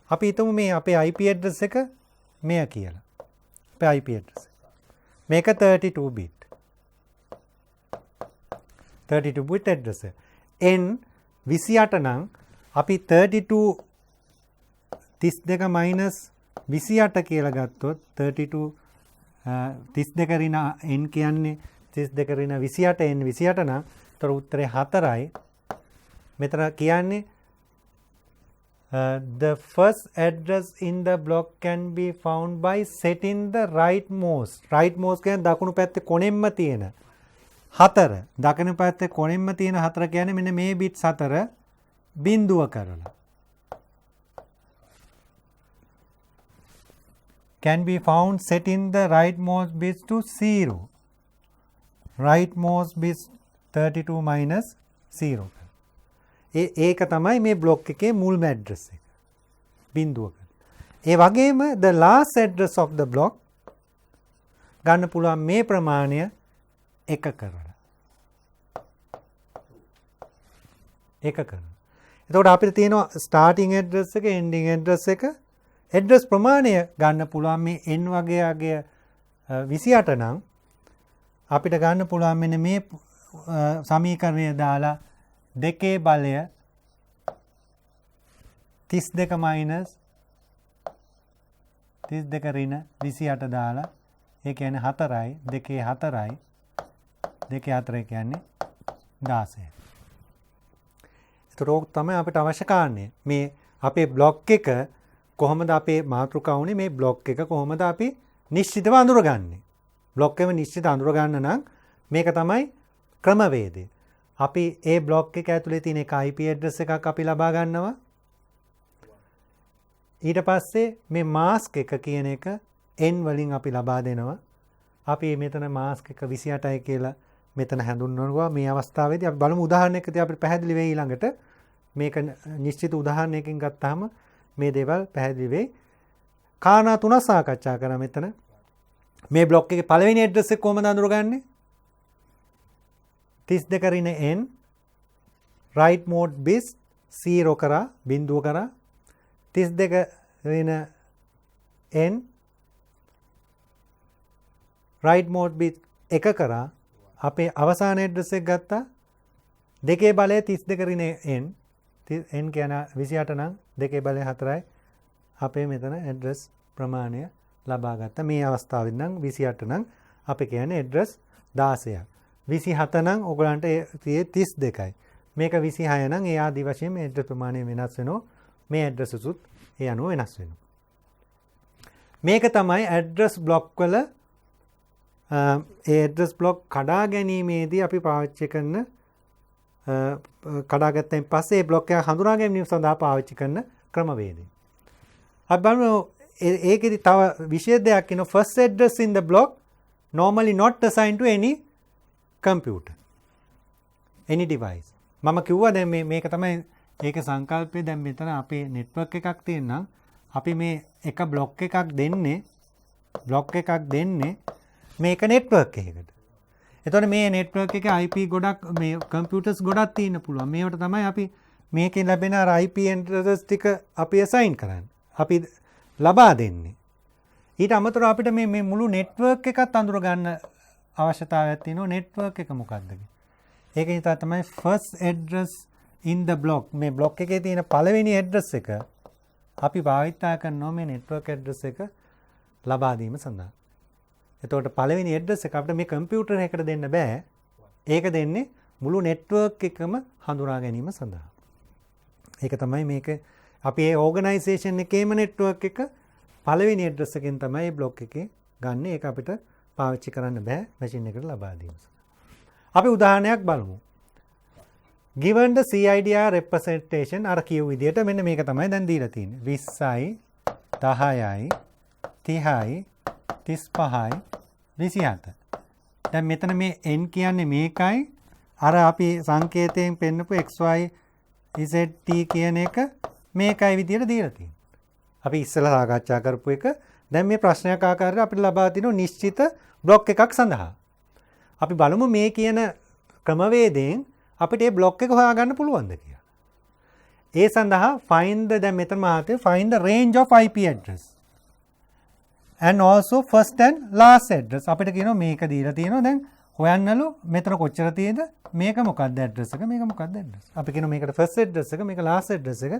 අපි හිතමු මේ අපේ IP address එක මෙය කියලා. අපේ IP address. මේක 32 bit. 32 bit address එක. n 28 නම් අපි 32 minus 28 කියලා ගත්තොත් 32 32 ඍණ n කියන්නේ 32 ඍණ 28 n 28 නම් තර උත්තරේ 4යි. මෙතන කියන්නේ the first address in the block can be found by setting the rightmost. rightmost කියන්නේ දකුණු පැත්තේ කොනෙන්ම තියෙන 4. දකුණු පැත්තේ කොනෙන්ම තියෙන 4 කියන්නේ මෙන්න මේ bits 4 බිඳුව කරලා. can be found setting the rightmost bits to 0. rightmost bits 32 minus 0. ඒක තමයි මේ බ්ලොක් එකේ මුල්ම ඇඩ්‍රස් එක. බිඳුවක. ඒ වගේම the last address of the block ගන්න පුළුවන් මේ ප්‍රමාණය 1 කරලා. 1 කරලා. එතකොට අපිට තියෙනවා starting address එක ending address එක address ප්‍රමාණය ගන්න පුළුවන් මේ n වගේ අගය 28 නම් අපිට ගන්න පුළුවන් මෙන්න මේ සමීකරණය දාලා දෙකේ බලය 32 minus 32 ඍණ 28 දාලා ඒ කියන්නේ 4යි දෙකේ 4යි දෙකේ 4 කියන්නේ 16. ඒතරෝක් තමයි අපිට අවශ්‍ය කාරණය. මේ අපේ බ්ලොක් එක කොහොමද අපේ මාතෘකාව උනේ මේ බ්ලොක් එක කොහොමද අපි නිශ්චිතව අඳුරගන්නේ. බ්ලොක් එක නිශ්චිත අඳුර ගන්න නම් මේක තමයි ක්‍රමවේදය. අපි ඒ බ්ලොක් එක ඇතුලේ තියෙන එක IP address එකක් අපි ලබා ගන්නවා. ඊට පස්සේ මේ mask එක කියන එක n වලින් අපි ලබා දෙනවා. අපි මෙතන මාස්ක් එක 28යි කියලා මෙතන හඳුන්වනවා. මේ අවස්ථාවේදී අපි බලමු උදාහරණයකදී අපිට පැහැදිලි වෙයි ඊළඟට මේක නිශ්චිත උදාහරණයකින් ගත්තාම මේ දේවල් පැහැදිලි වෙයි. කාරණා තුනක් සාකච්ඡා කරා මෙතන. මේ බ්ලොක් එකේ පළවෙනි ඇඩ්‍රස් එක කොහොමද අඳුරගන්නේ? 32 රින n right mode bit 0 කරා බිඳුව කරා 32 රින n right mode bit 1 කරා අපේ අවසාන ඇඩ්‍රස් එක ගත්තා. දෙකේ බලය 32 රින n n කියන 28 නම් දෙකේ බලය 4යි. අපේ මෙතන ඇඩ්‍රස් ප්‍රමාණය ලබා ගත්තා. මේ අවස්ථාවේ නම් 28 නම් අපි කියන්නේ ඇඩ්‍රස් 16ක්. 27 නම් ඔයගලන්ට ඒ 32යි. මේක 26 නම් ඒ ආදි වශයෙන් මේ ඇඩ්‍රස් ප්‍රමාණය වෙනස් වෙනවා. මේ ඇඩ්‍රස් උත් ඒ අනුව වෙනස් වෙනවා. මේක තමයි ඇඩ්‍රස් බ්ලොක් වල ඒ ඇඩ්‍රස් බ්ලොක් කඩා ගැනීමේදී අපි පාවිච්චි කරන කඩාගත්තයින් පස්සේ ඒ බ්ලොක් එක හඳුනා ගැනීම සඳහා පාවිච්චි කරන ක්‍රමවේදය. අපි බලමු ඒකෙදි තව විශේෂ දෙයක් කියන first address in the block normally not assigned to any computer any device. මම කිව්වා දැන් මේක තමයි ඒකේ සංකල්පය. දැන් මෙතන අපේ network එකක් තියෙනවා. අපි මේ එක block එකක් දෙන්නේ මේක network එකකට. එතකොට මේ network එකේ IP ගොඩක් මේ computers ගොඩක් තියෙන්න පුළුවන්. මේවට තමයි අපි මේකෙන් ලැබෙන අර IP address ටික අපි assign කරන්නේ. අපි ලබා දෙන්නේ. ඊට අමතරව අපිට මේ මුළු network එකත් අඳුර ගන්න අවශ්‍යතාවයක් තියෙනවා. network එක මොකක්ද? ඒක නිසා තමයි first address in the block. මේ block එකේ තියෙන පළවෙනි address එක අපි භාවිතා කරනවා මේ network address එක ලබා දීම සඳහා. එතකොට පළවෙනි address එක අපිට මේ computer එකකට දෙන්න බෑ. ඒක දෙන්නේ මුළු network එකම හඳුනා ගැනීම සඳහා. ඒක තමයි මේක අපි ඒ ඕගනයිසේෂන් එකේම network එක පළවෙනි address එකෙන් තමයි මේ block එකේ ගන්න. ඒක අපිට පාවිච්චි කරන්න බෑ machine එකට ලබා දීම සඳහා. අපි උදාහරණයක් බලමු. given the CIDR representation අර කියු විදිහට මෙන්න මේක තමයි දැන් දීලා තියෙන්නේ. 20යි 10යි 30යි 35යි 27. දැන් මෙතන මේ n කියන්නේ මේකයි අර අපි සංකේතයෙන් පෙන්නපු xy z t කියන එක මේකයි විදිහට දීලා තියෙන්නේ. අපි ඉස්සෙල්ලා සාකච්ඡා කරපු එක දැන් මේ ප්‍රශ්නයක් ආකාරයට අපිට ලබා දෙන නිශ්චිත බ්ලොක් එකක් සඳහා. අපි බලමු මේ කියන ක්‍රමවේදයෙන් අපිට මේ බ්ලොක් එක හොයාගන්න පුළුවන්ද කියලා. ඒ සඳහා find දැන් මෙතන මාතේ find the range of IP address and also first and last address. අපිට කියනවා මේක දීලා තියෙනවා. දැන් හොයන්නලු මෙතන කොච්චර තියෙද? මේක මොකක්ද address එක? මේක මොකක්ද address? අපි කියනවා මේකට first address එක, මේක last address එක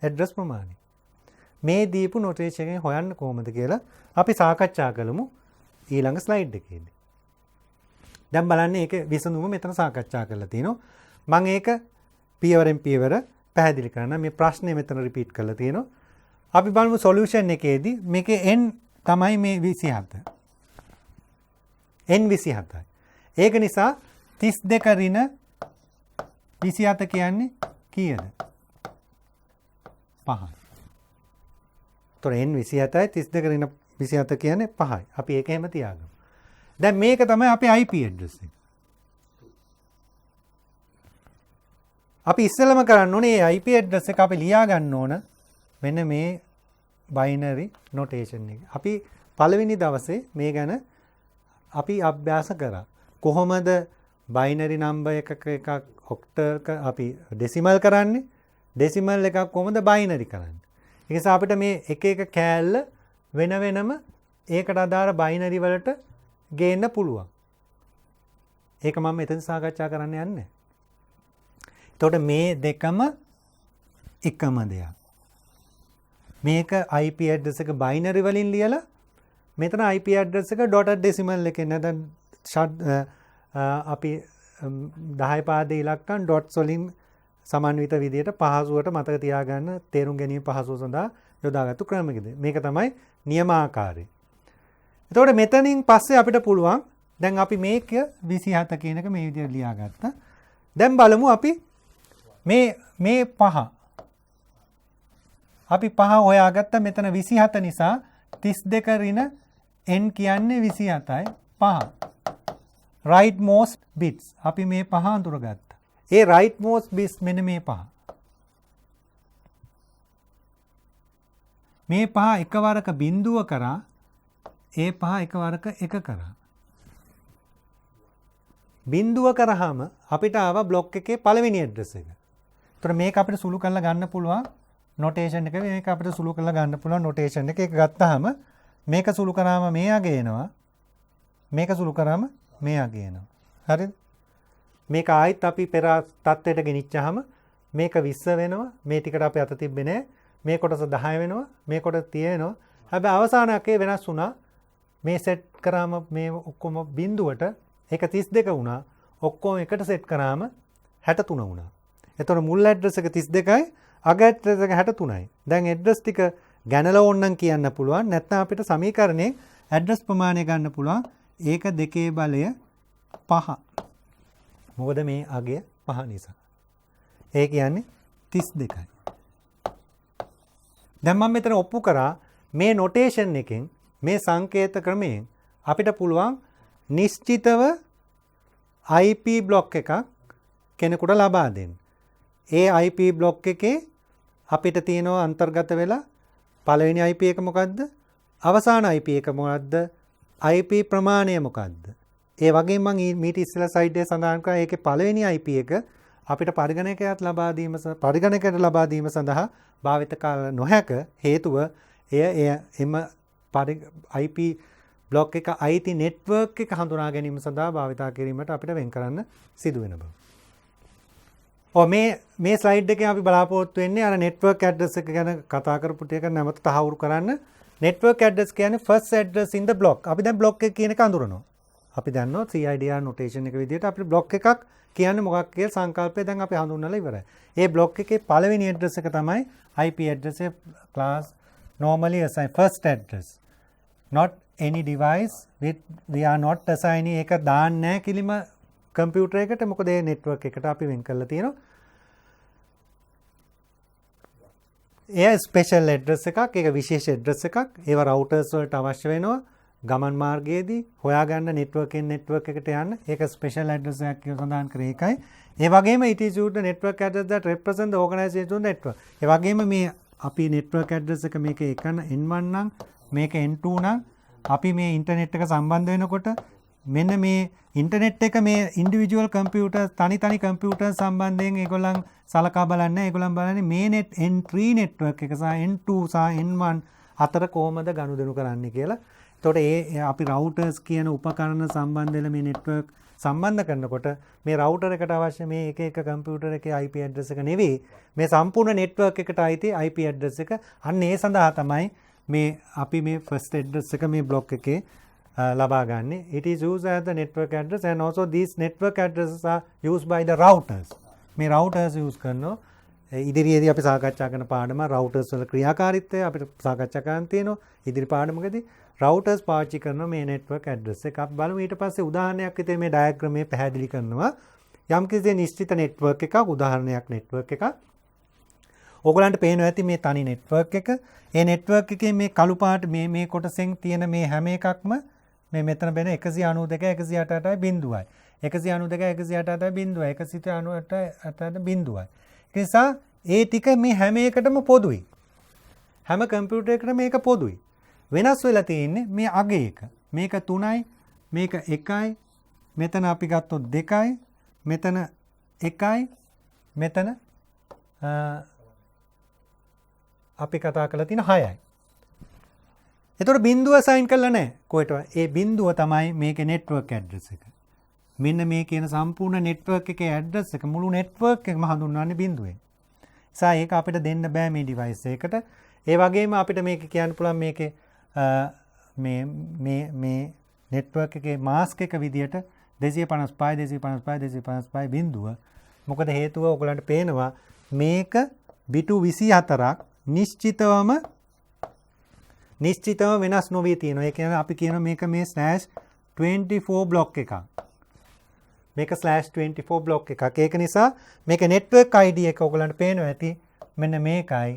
address ප්‍රමාණය. මේ දීපු notation එකෙන් හොයන්න කොහොමද කියලා අපි සාකච්ඡා කළමු ඊළඟ slide එකේදී. දැන් බලන්න ඒක විසඳුම මෙතන සාකච්ඡා කරලා තියෙනවා. මම ඒක පියවරෙන් පියවර පැහැදිලි කරන්න මේ ප්‍රශ්නේ මෙතන රිපීට් කරලා තියෙනවා. අපි බලමු solution එකේදී මේකේ n තමයි මේ 27. n 27යි. ඒක නිසා 32 ඍණ 27 කියන්නේ කීයද? 5යි. තොර n 27යි 32 ඍණ 27 කියන්නේ 5යි. අපි ඒක එහෙම තියාගමු. දැන් මේක තමයි අපේ IP address එක. අපි ඉස්සෙල්ලම කරන්න ඕනේ මේ IP address එක අපි ලියා ගන්න ඕන මෙන්න මේ binary notation එක. අපි පළවෙනි දවසේ මේ ගැන අපි අභ්‍යාස කරා. කොහොමද binary number එකක octal අපි decimal කරන්නේ? decimal එකක් කොහොමද binary කරන්නේ? ඒ නිසා අපිට මේ එක එක කෑල්ල වෙන වෙනම ඒකට අදාළ binary වලට ගේන්න පුළුවන්. ඒක මම මෙතන සාකච්ඡා කරන්න යන්නේ. එතකොට මේ දෙකම එකම දෙයක්. මේක IP address එක binary වලින් ලියලා මෙතන IP address එක dotted decimal එකෙන් නැත්නම් අපි 10 පාදයේ ඉලක්කම් dots වලින් සමන්විත විදියට පහසුවට මතක තියාගන්න තේරුම් ගැනීම පහසුව සඳහා යොදාගත්තු ක්‍රමයකද. මේක තමයි නියමාකාරය. එතකොට මෙතනින් පස්සේ අපිට පුළුවන් දැන් අපි මේක 27 කියන එක මේ විදිහට ලියාගත්තා. දැන් බලමු අපි මේ පහ අපි පහ හොයාගත්ත මෙතන 27 නිසා 32 ඍණ n කියන්නේ 27යි 5. right most bits අපි මේ 5 අඳුරගත්තා. ඒ right most bits මෙන්න මේ 5. මේ 5 එකවරක බිඳුව කරා ඒ 5 එකවරක 1 කරා. බිඳුව කරාම අපිට ආවා බ්ලොක් එකේ පළවෙනි ඇඩ්‍රස් එක. ඒතර මේක අපිට සුළු කරලා ගන්න පුළුවන් නොටේෂන් එක. මේක අපිට සුළු කරලා ගන්න පුළුවන් නොටේෂන් එක. ඒක ගත්තාම මේක සුළු කරාම මේ අග එනවා. මේක සුළු කරාම මේ අග එනවා. හරිද? මේක ආයිත් අපි පෙර තත්ත්වයට ගෙනිච්චාම මේක 20 වෙනවා. මේ ටිකට අපි අත තිබ්බේ නැහැ. මේ කොටස 10 වෙනවා. මේ කොටස 30 වෙනවා. හැබැයි අවසානයේ වෙනස් වුණා. මේ සෙට් කරාම මේ ඔක්කොම බිඳුවට ඒක 32 වුණා. ඔක්කොම එකට සෙට් කරාම 63 වුණා. එතකොට මුල් ඇඩ්‍රස් එක 32යි අග ඇඩ්‍රස් එක 63යි. දැන් ඇඩ්‍රස් ටික ගැනලා ඕනනම් කියන්න පුළුවන්. නැත්නම් අපිට සමීකරණයෙන් ඇඩ්‍රස් ප්‍රමාණය ගන්න පුළුවන්. ඒක 2 බලය 5. මොකද මේ අගය 5 නිසා. ඒ කියන්නේ 32යි. දැන් මම මෙතන ඔප්පු කරා මේ නොටේෂන් එකෙන් මේ සංකේත ක්‍රමයෙන් අපිට පුළුවන් නිශ්චිතව IP බ්ලොක් එකක් කෙනෙකුට ලබා දෙන්න. ඒ IP බ්ලොක් එකේ අපිට තියෙනවා අන්තර්ගත වෙලා පළවෙනි IP එක මොකද්ද? අවසාන IP එක මොකද්ද? IP ප්‍රමාණය මොකද්ද? ඒ වගේම මම මීට ඉස්සෙල්ලා සයිඩ් එකේ සඳහන් කරා ඒකේ පළවෙනි IP එක අපිට පරිගණකයක් ලබා දීම සඳහා භාවිත කළ නොහැක හේතුව එම IP බ්ලොක් එක IT නෙට්වර්ක් එක හඳුනා ගැනීම සඳහා භාවිතා කිරීමට අපිට වෙන් කරන්න සිදු වෙන බව. මේ ස්ලයිඩ් එකේ අපි බලාපොරොත්තු වෙන්නේ අර නෙට්වර්ක් ඇඩ්‍රස් එක ගැන කතා කරපු ටික නැවත තහවුරු කරන්න. නෙට්වර්ක් ඇඩ්‍රස් කියන්නේ first address in the block. අපි දැන් බ්ලොක් එක කියන එක අඳුරනවා. අපි දන්නවා CIDR notation එක විදිහට අපිට බ්ලොක් එකක් කියන්නේ මොකක් කියලා සංකල්පය දැන් අපි හඳුන්වලා ඉවරයි. ඒ බ්ලොක් එකේ පළවෙනි ඇඩ්‍රස් එක තමයි IP address එක class normally assign first address. Not any device with we are not assigning ඒක දාන්නේ නැහැ කිලිම කම්පියුටර් එකට. මොකද ඒ නෙට්වර්ක් එකට අපි වෙන් කරලා තියෙනවා. ඒ ස්පෙෂල් ඇඩ්‍රස් එකක්, ඒක විශේෂ ඇඩ්‍රස් එකක්. ඒවා රවුටර්ස් වලට අවශ්‍ය වෙනවා. ගමන් මාර්ගයේදී හොයාගන්න නෙට්වර්කෙන් නෙට්වර්ක් එකට යන්න. ඒක ස්පෙෂල් ඇඩ්‍රස් එකක් කියලා සඳහන් කරේ ඒකයි. ඒ වගේම it is used the network address that represent the organization network. ඒ වගේම මේ අපි නෙට්වර්ක් ඇඩ්‍රස් එක මේක N1 නම් මේක N2 නම් අපි මේ ඉන්ටර්නෙට් එක සම්බන්ධ වෙනකොට මෙන්න මේ ඉන්ටර්නෙට් එක මේ ඉන්ඩිවිජුවල් කම්පියුටර් තනි කම්පියුටර් සම්බන්ධයෙන් ඒගොල්ලන් සලකා බලන්නේ. ඒගොල්ලන් බලන්නේ මේ N3 නෙට්වර්ක් එක සහ N2 සහ N1 අතර කොහොමද ගනුදෙනු කරන්නේ කියලා. එතකොට ඒ අපි රවුටර්ස් කියන උපකරණ සම්බන්ධ වෙලා මේ නෙට්වර්ක් සම්බන්ධ කරනකොට මේ රවුටර් එකට අවශ්‍ය මේ එක කම්පියුටර් එකේ IP ඇඩ්‍රස් එක නෙවෙයි මේ සම්පූර්ණ නෙට්වර්ක් එකට අයිති IP ඇඩ්‍රස් එක. අන්න ඒ සඳහා තමයි මේ අපි මේ first address එක මේ block එකේ ලබා ගන්න. It is used as the network address and also these network addresses are used by the routers. මේ routers use කරනවා. ඉදිරියේදී අපි සාකච්ඡා කරන පාඩම routers වල ක්‍රියාකාරීත්වය අපිට සාකච්ඡා කරන්න තියෙනවා. ඉදිරි පාඩමකදී routers පාවිච්චි කරන මේ network address එක අපි බලමු. ඊට පස්සේ උදාහරණයක් විදිහට මේ diagram එක පැහැදිලි කරනවා. යම්කිසි නිශ්චිත network එකක් උදාහරණයක් network එකක්. ඕගලන්ට පේනවා ඇති මේ තනි network එක. ඒ network එකේ මේ කළු පාට මේ කොටසෙන් තියෙන මේ හැම එකක්ම මේ මෙතන බෙන 192 188යි බිඳුවයි. 192 188යි බිඳුවයි. 198යි බිඳුවයි. ඒ නිසා ඒ ටික මේ හැම එකටම පොදුයි. හැම කම්පියුටර් එකකටම මේක පොදුයි. වෙනස් වෙලා තියෙන්නේ මේ අග එක. මේක 3යි, මේක 1යි, මෙතන අපි ගත්තොත් 2යි, මෙතන 1යි, මෙතන අපි කතා කරලා තියෙන 6යි. එතකොට බිඳුව සයින් කරලා නැහැ. කොහෙටවත්. ඒ බිඳුව තමයි මේකේ නෙට්වර්ක් ඇඩ්‍රස් එක. මෙන්න මේ කියන සම්පූර්ණ නෙට්වර්ක් එකේ ඇඩ්‍රස් එක මුළු නෙට්වර්ක් එකම හඳුන්වන්නේ බිඳුවෙන්. නිසා ඒක අපිට දෙන්න බෑ මේ ඩිවයිස් එකකට. ඒ වගේම අපිට මේක කියන්න පුළුවන් මේකේ මේ නෙට්වර්ක් එකේ මාස්ක් එක විදියට 255 බිඳුව. මොකද හේතුව ඔයගලන්ට පේනවා මේක බිටු 24ක් නිශ්චිතව වෙනස් නොවී තියෙනවා. ඒ කියන්නේ අපි කියන මේක මේ /24 බ්ලොක් එකක්. මේක /24 බ්ලොක් එකක්. ඒක නිසා මේක නෙට්වර්ක් ID එක ඔයගලන්ට පේනවා ඇති. මෙන්න මේකයි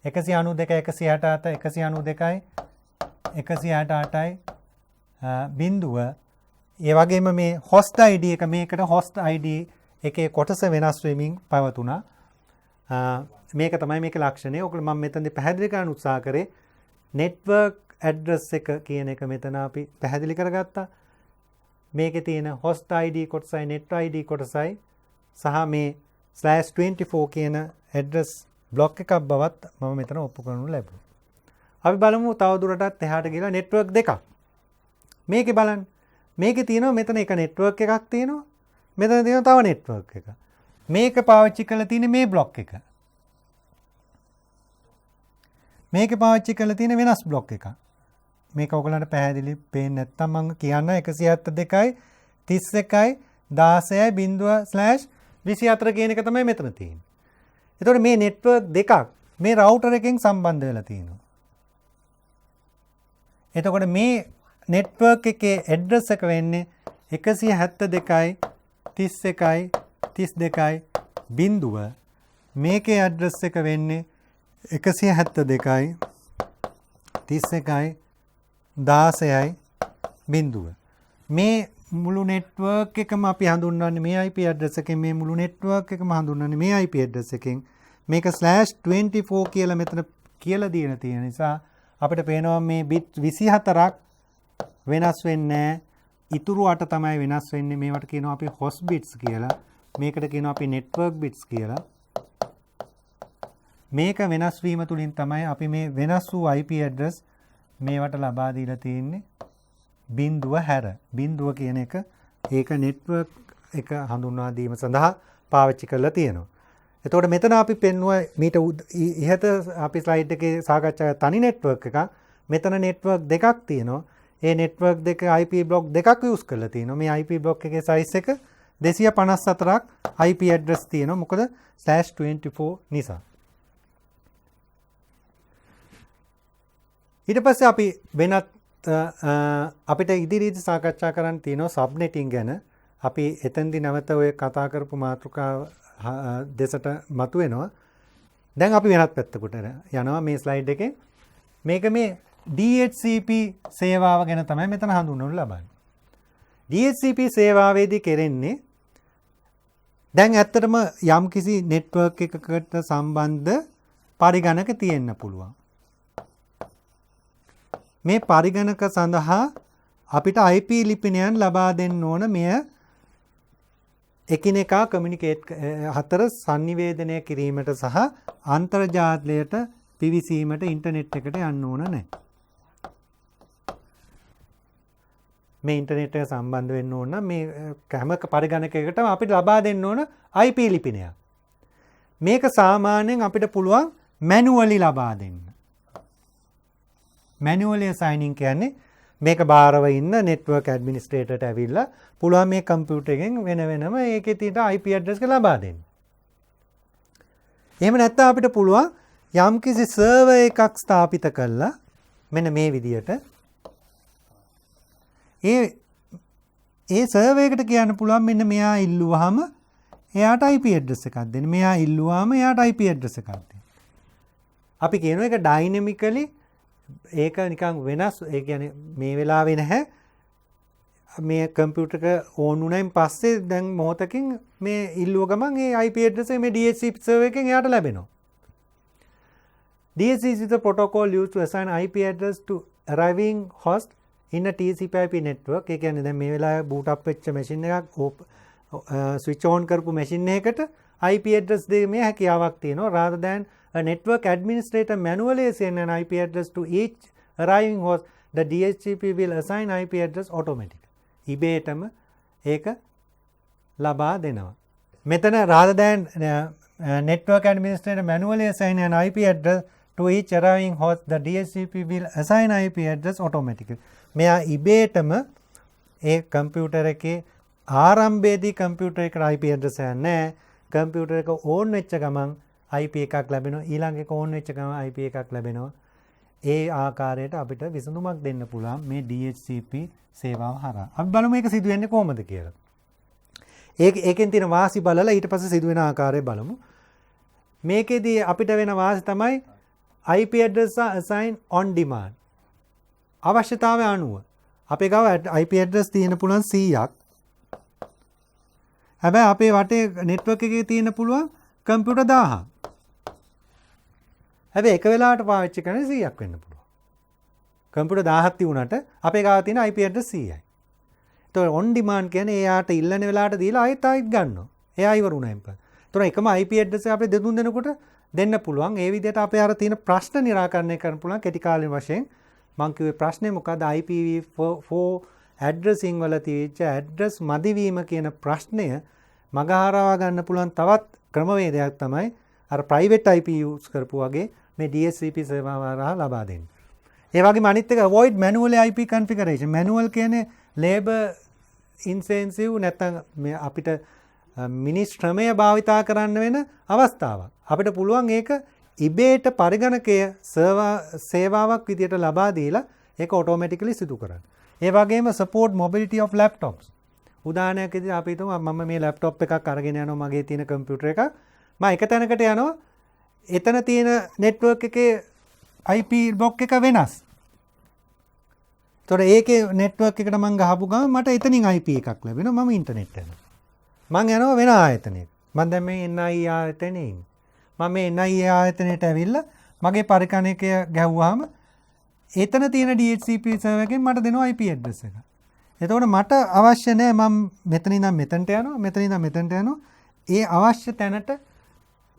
192 168 192යි 168යි බිඳුව ඒ වගේම මේ host ID එක මේකට host ID එකේ කොටස වෙනස් වෙමින් පවතුණා. මේක තමයි මේකේ ලක්ෂණය. ඔකට මම මෙතනදී පැහැදිලි කරන්න උත්සාහ කරේ network address එක කියන එක මෙතන අපි පැහැදිලි කරගත්තා. මේකේ තියෙන host ID කොටසයි net ID කොටසයි සහ මේ /24 කියන address block එකක් බවත් මම මෙතන ඔප්පු කරනු ලැබුවා. අපි බලමු තවදුරටත් එහාට ගිහලා network දෙකක්. මේකේ බලන්න. මේකේ තියෙනවා මෙතන එක network එකක් තියෙනවා. මෙතන තියෙනවා තව network එකක්. මේක පාවිච්චි කරලා තියෙන්නේ මේ block එක. මේක පාවිච්චි කරලා තියෙන වෙනස් block එකක්. මේක ඔයගලන්ට පැහැදිලි පේන්නේ නැත්නම් මම කියන්න 172යි 31යි 16.0/24 කියන එක තමයි මෙතන තියෙන්නේ. එතකොට මේ network දෙකක් මේ router එකෙන් සම්බන්ධ වෙලා තියෙනවා. එතකොට මේ network එකේ address එක වෙන්නේ 172යි 31යි 32යි බිඳුව. මේකේ address එක වෙන්නේ 172යි 31යි 16යි බිඳුව. මේ මුළු network එකම අපි හඳුන්වන්නේ මේ IP address එකෙන්. මේ මුළු network එකම හඳුන්වන්නේ මේ IP address එකෙන්. මේක /24 කියලා මෙතන කියලා දීලා තියෙන නිසා අපිට පේනවා මේ bit 24ක් වෙනස් වෙන්නේ නැහැ. ඉතුරු 8 තමයි වෙනස් වෙන්නේ. මේවට කියනවා අපි host bits කියලා. මේකට කියනවා අපි network bits කියලා. මේක වෙනස් වීම තුලින් තමයි අපි මේ වෙනස් වූ IP address මේවට ලබා දීලා තියෙන්නේ. බිඳුව හැර. බිඳුව කියන එක ඒක network එක හඳුන්වා දීම සඳහා පාවිච්චි කරලා තියෙනවා. එතකොට මෙතන අපි පෙන්නුවා මීට ඉහත අපි ස්ලයිඩ් එකේ සාකච්ඡා තනි network එකක්. මෙතන network දෙකක් තියෙනවා. ඒ network දෙක IP block දෙකක් use කරලා තියෙනවා. මේ IP block එකේ size එක 254ක් IP address තියෙනවා. මොකද /24 නිසා. ඊට පස්සේ අපි වෙනත් අපිට ඉදිරියේදී සාකච්ඡා කරන්න තියෙනවා සබ්නෙටිං ගැන. අපි එතෙන්දී නැවත ඔය කතා කරපු මාතෘකාව දෙසට මතුවෙනවා. දැන් අපි වෙනත් පැත්තකට යනවා මේ ස්ලයිඩ් එකේ. මේක මේ DHCP සේවාව ගැන තමයි මෙතන හඳුන්වනු ලබන්නේ. DHCP සේවාවේදී කෙරෙන්නේ දැන් ඇත්තටම යම්කිසි network එකකට සම්බන්ධ පරිගණක තියෙන්න පුළුවන්. මේ පරිගණක සඳහා අපිට IP ලිපිනයන් ලබා දෙන්න ඕන මෙය එකිනෙකා කමියුනිකේට් හතර sannivedanaya කිරීමට සහ අන්තර්ජාලයට පිවිසීමට ඉන්ටර්නෙට් එකට යන්න ඕන නැහැ. මේ ඉන්ටර්නෙට් එක සම්බන්ධ වෙන්න ඕන නම් මේ හැම පරිගණකයකටම අපිට ලබා දෙන්න ඕන IP ලිපිනයක්. මේක සාමාන්‍යයෙන් අපිට පුළුවන් මැනුවලි ලබා දෙන්න. manually assigning කියන්නේ මේක බාරව ඉන්න network administratorට ඇවිල්ලා පුළුවන් මේ කම්පියුටර් එකෙන් වෙන වෙනම ඒකේ තියෙන IP address එක ලබා දෙන්න. එහෙම නැත්නම් අපිට පුළුවන් යම්කිසි server එකක් ස්ථාපිත කරලා මෙන්න මේ විදියට ඒ server එකට කියන්න පුළුවන් මෙන්න මෙයා ඉල්ලුවාම එයාට IP address එකක් දෙන්න. මෙයා ඉල්ලුවාම එයාට IP address එකක් දෙන්න. අපි කියනවා ඒක dynamically ඒක නිකන් වෙනස්. ඒ කියන්නේ මේ වෙලාවේ නැහැ. මේ කම්පියුටර් එක ඕන් වුණායින් පස්සේ දැන් මොහොතකින් මේ ඉල්ලුව ගමන් ඒ IP address එක මේ DHCP server එකෙන් එයාට ලැබෙනවා. DHCP is the protocol used to assign IP address to arriving host in a TCP/IP network. ඒ කියන්නේ දැන් මේ වෙලාවේ boot up වෙච්ච machine එකක් switch on කරපු machine එකකට IP address දෙීමේ හැකියාවක් තියෙනවා. rather than a network administrator manually assign an IP address to each arriving host, the DHCP will assign IP address automatically. ඉබේටම ඒක ලබා දෙනවා. මෙතන rather than network administrator manually assign an IP address to each arriving host, the DHCP will assign IP address automatically. මෙයා ඉබේටම ඒ computer එකේ ආරම්භයේදී computer එකට IP address එකක් නැහැ. කම්පියුටර් එක ඕන් වෙච්ච ගමන් IP එකක් ලැබෙනවා. ඊළඟ එක ඕන් වෙච්ච ගමන් IP එකක් ලැබෙනවා. ඒ ආකාරයට අපිට විසඳුමක් දෙන්න පුළුවන් මේ DHCP සේවාව හරහා. අපි බලමු මේක සිදු වෙන්නේ කොහොමද කියලා. ඒකෙන් තියෙන වාසි බලලා ඊට පස්සේ සිදු වෙන ආකාරය බලමු. මේකෙදී අපිට වෙන වාසි තමයි IP address assign on demand. අවශ්‍යතාවය අනුව අපේ ගාව IP address තියෙන පුළුවන් 100ක්. හැබැයි අපේ වටේ network එකේ තියෙන පුළුවන් කම්පියුටර් 1000ක්. හැබැයි එක වෙලාවට පාවිච්චි කරන්නේ 100ක් වෙන්න පුළුවන්. කම්පියුටර් 1000ක් තිබුණාට අපේ ගාව තියෙන IP address 100යි. ඒතකොට on demand කියන්නේ එයාට ඉල්ලන වෙලාවට දීලා ආයෙත් ගන්නවා. එයා ඉවරුණා එම්ප. ඒතකොට එකම IP address එක අපේ දෙතුන් දෙනෙකුට දෙන්න පුළුවන්. ඒ විදිහට අපේ අර තියෙන ප්‍රශ්න निराකරණය කරන්න පුළුවන් කෙටි කාලෙ වශයෙන්. මම කිව්වේ ප්‍රශ්නේ මොකද්ද IPv4 addressing වල තියෙච්ච address මදිවීම කියන ප්‍රශ්නය මගහරවා ගන්න පුළුවන් තවත් ක්‍රමවේදයක් තමයි අර private IP use කරපු වගේ මේ DHCP සේවාව හරහා ලබා දෙන්නේ. ඒ වගේම අනිත් එක avoid manual IP configuration. manual කියන්නේ labor intensive නැත්නම් මේ අපිට මිනිස් ශ්‍රමය භාවිතා කරන්න වෙන අවස්ථාවක්. අපිට පුළුවන් ඒක ඉබේට පරිගණකය සේවාවක් විදියට ලබා දීලා ඒක ඔටෝමැටිකලි සිදු කරන්න. ඒ වගේම support mobility of laptops. උදාහරණයක් විදිහට අපි හිතමු මම මේ laptop එකක් අරගෙන යනවා මගේ තියෙන කම්පියුටර් එකක්. මම එක තැනකට යනවා. එතන තියෙන network එකේ IP block එක වෙනස්. ඒතොර ඒකේ network එකට මම ගහපු ගමන් මට එතනින් IP එකක් ලැබෙනවා. මම ඉන්ටර්නෙට් යනවා. මම යනවා වෙන ආයතනයකට. මම දැන් මේ NI ආයතනයේ ඉන්නේ. මම මේ NI ආයතනයට ඇවිල්ලා මගේ පරිගණකය ගැහුවාම එතන තියෙන DHCP සර්වර් එකෙන් මට දෙනවා IP address එක. එතකොට මට අවශ්‍ය නැහැ මම මෙතන ඉඳන් මෙතනට යනවා මෙතන ඉඳන් මෙතනට යනවා. ඒ අවශ්‍ය තැනට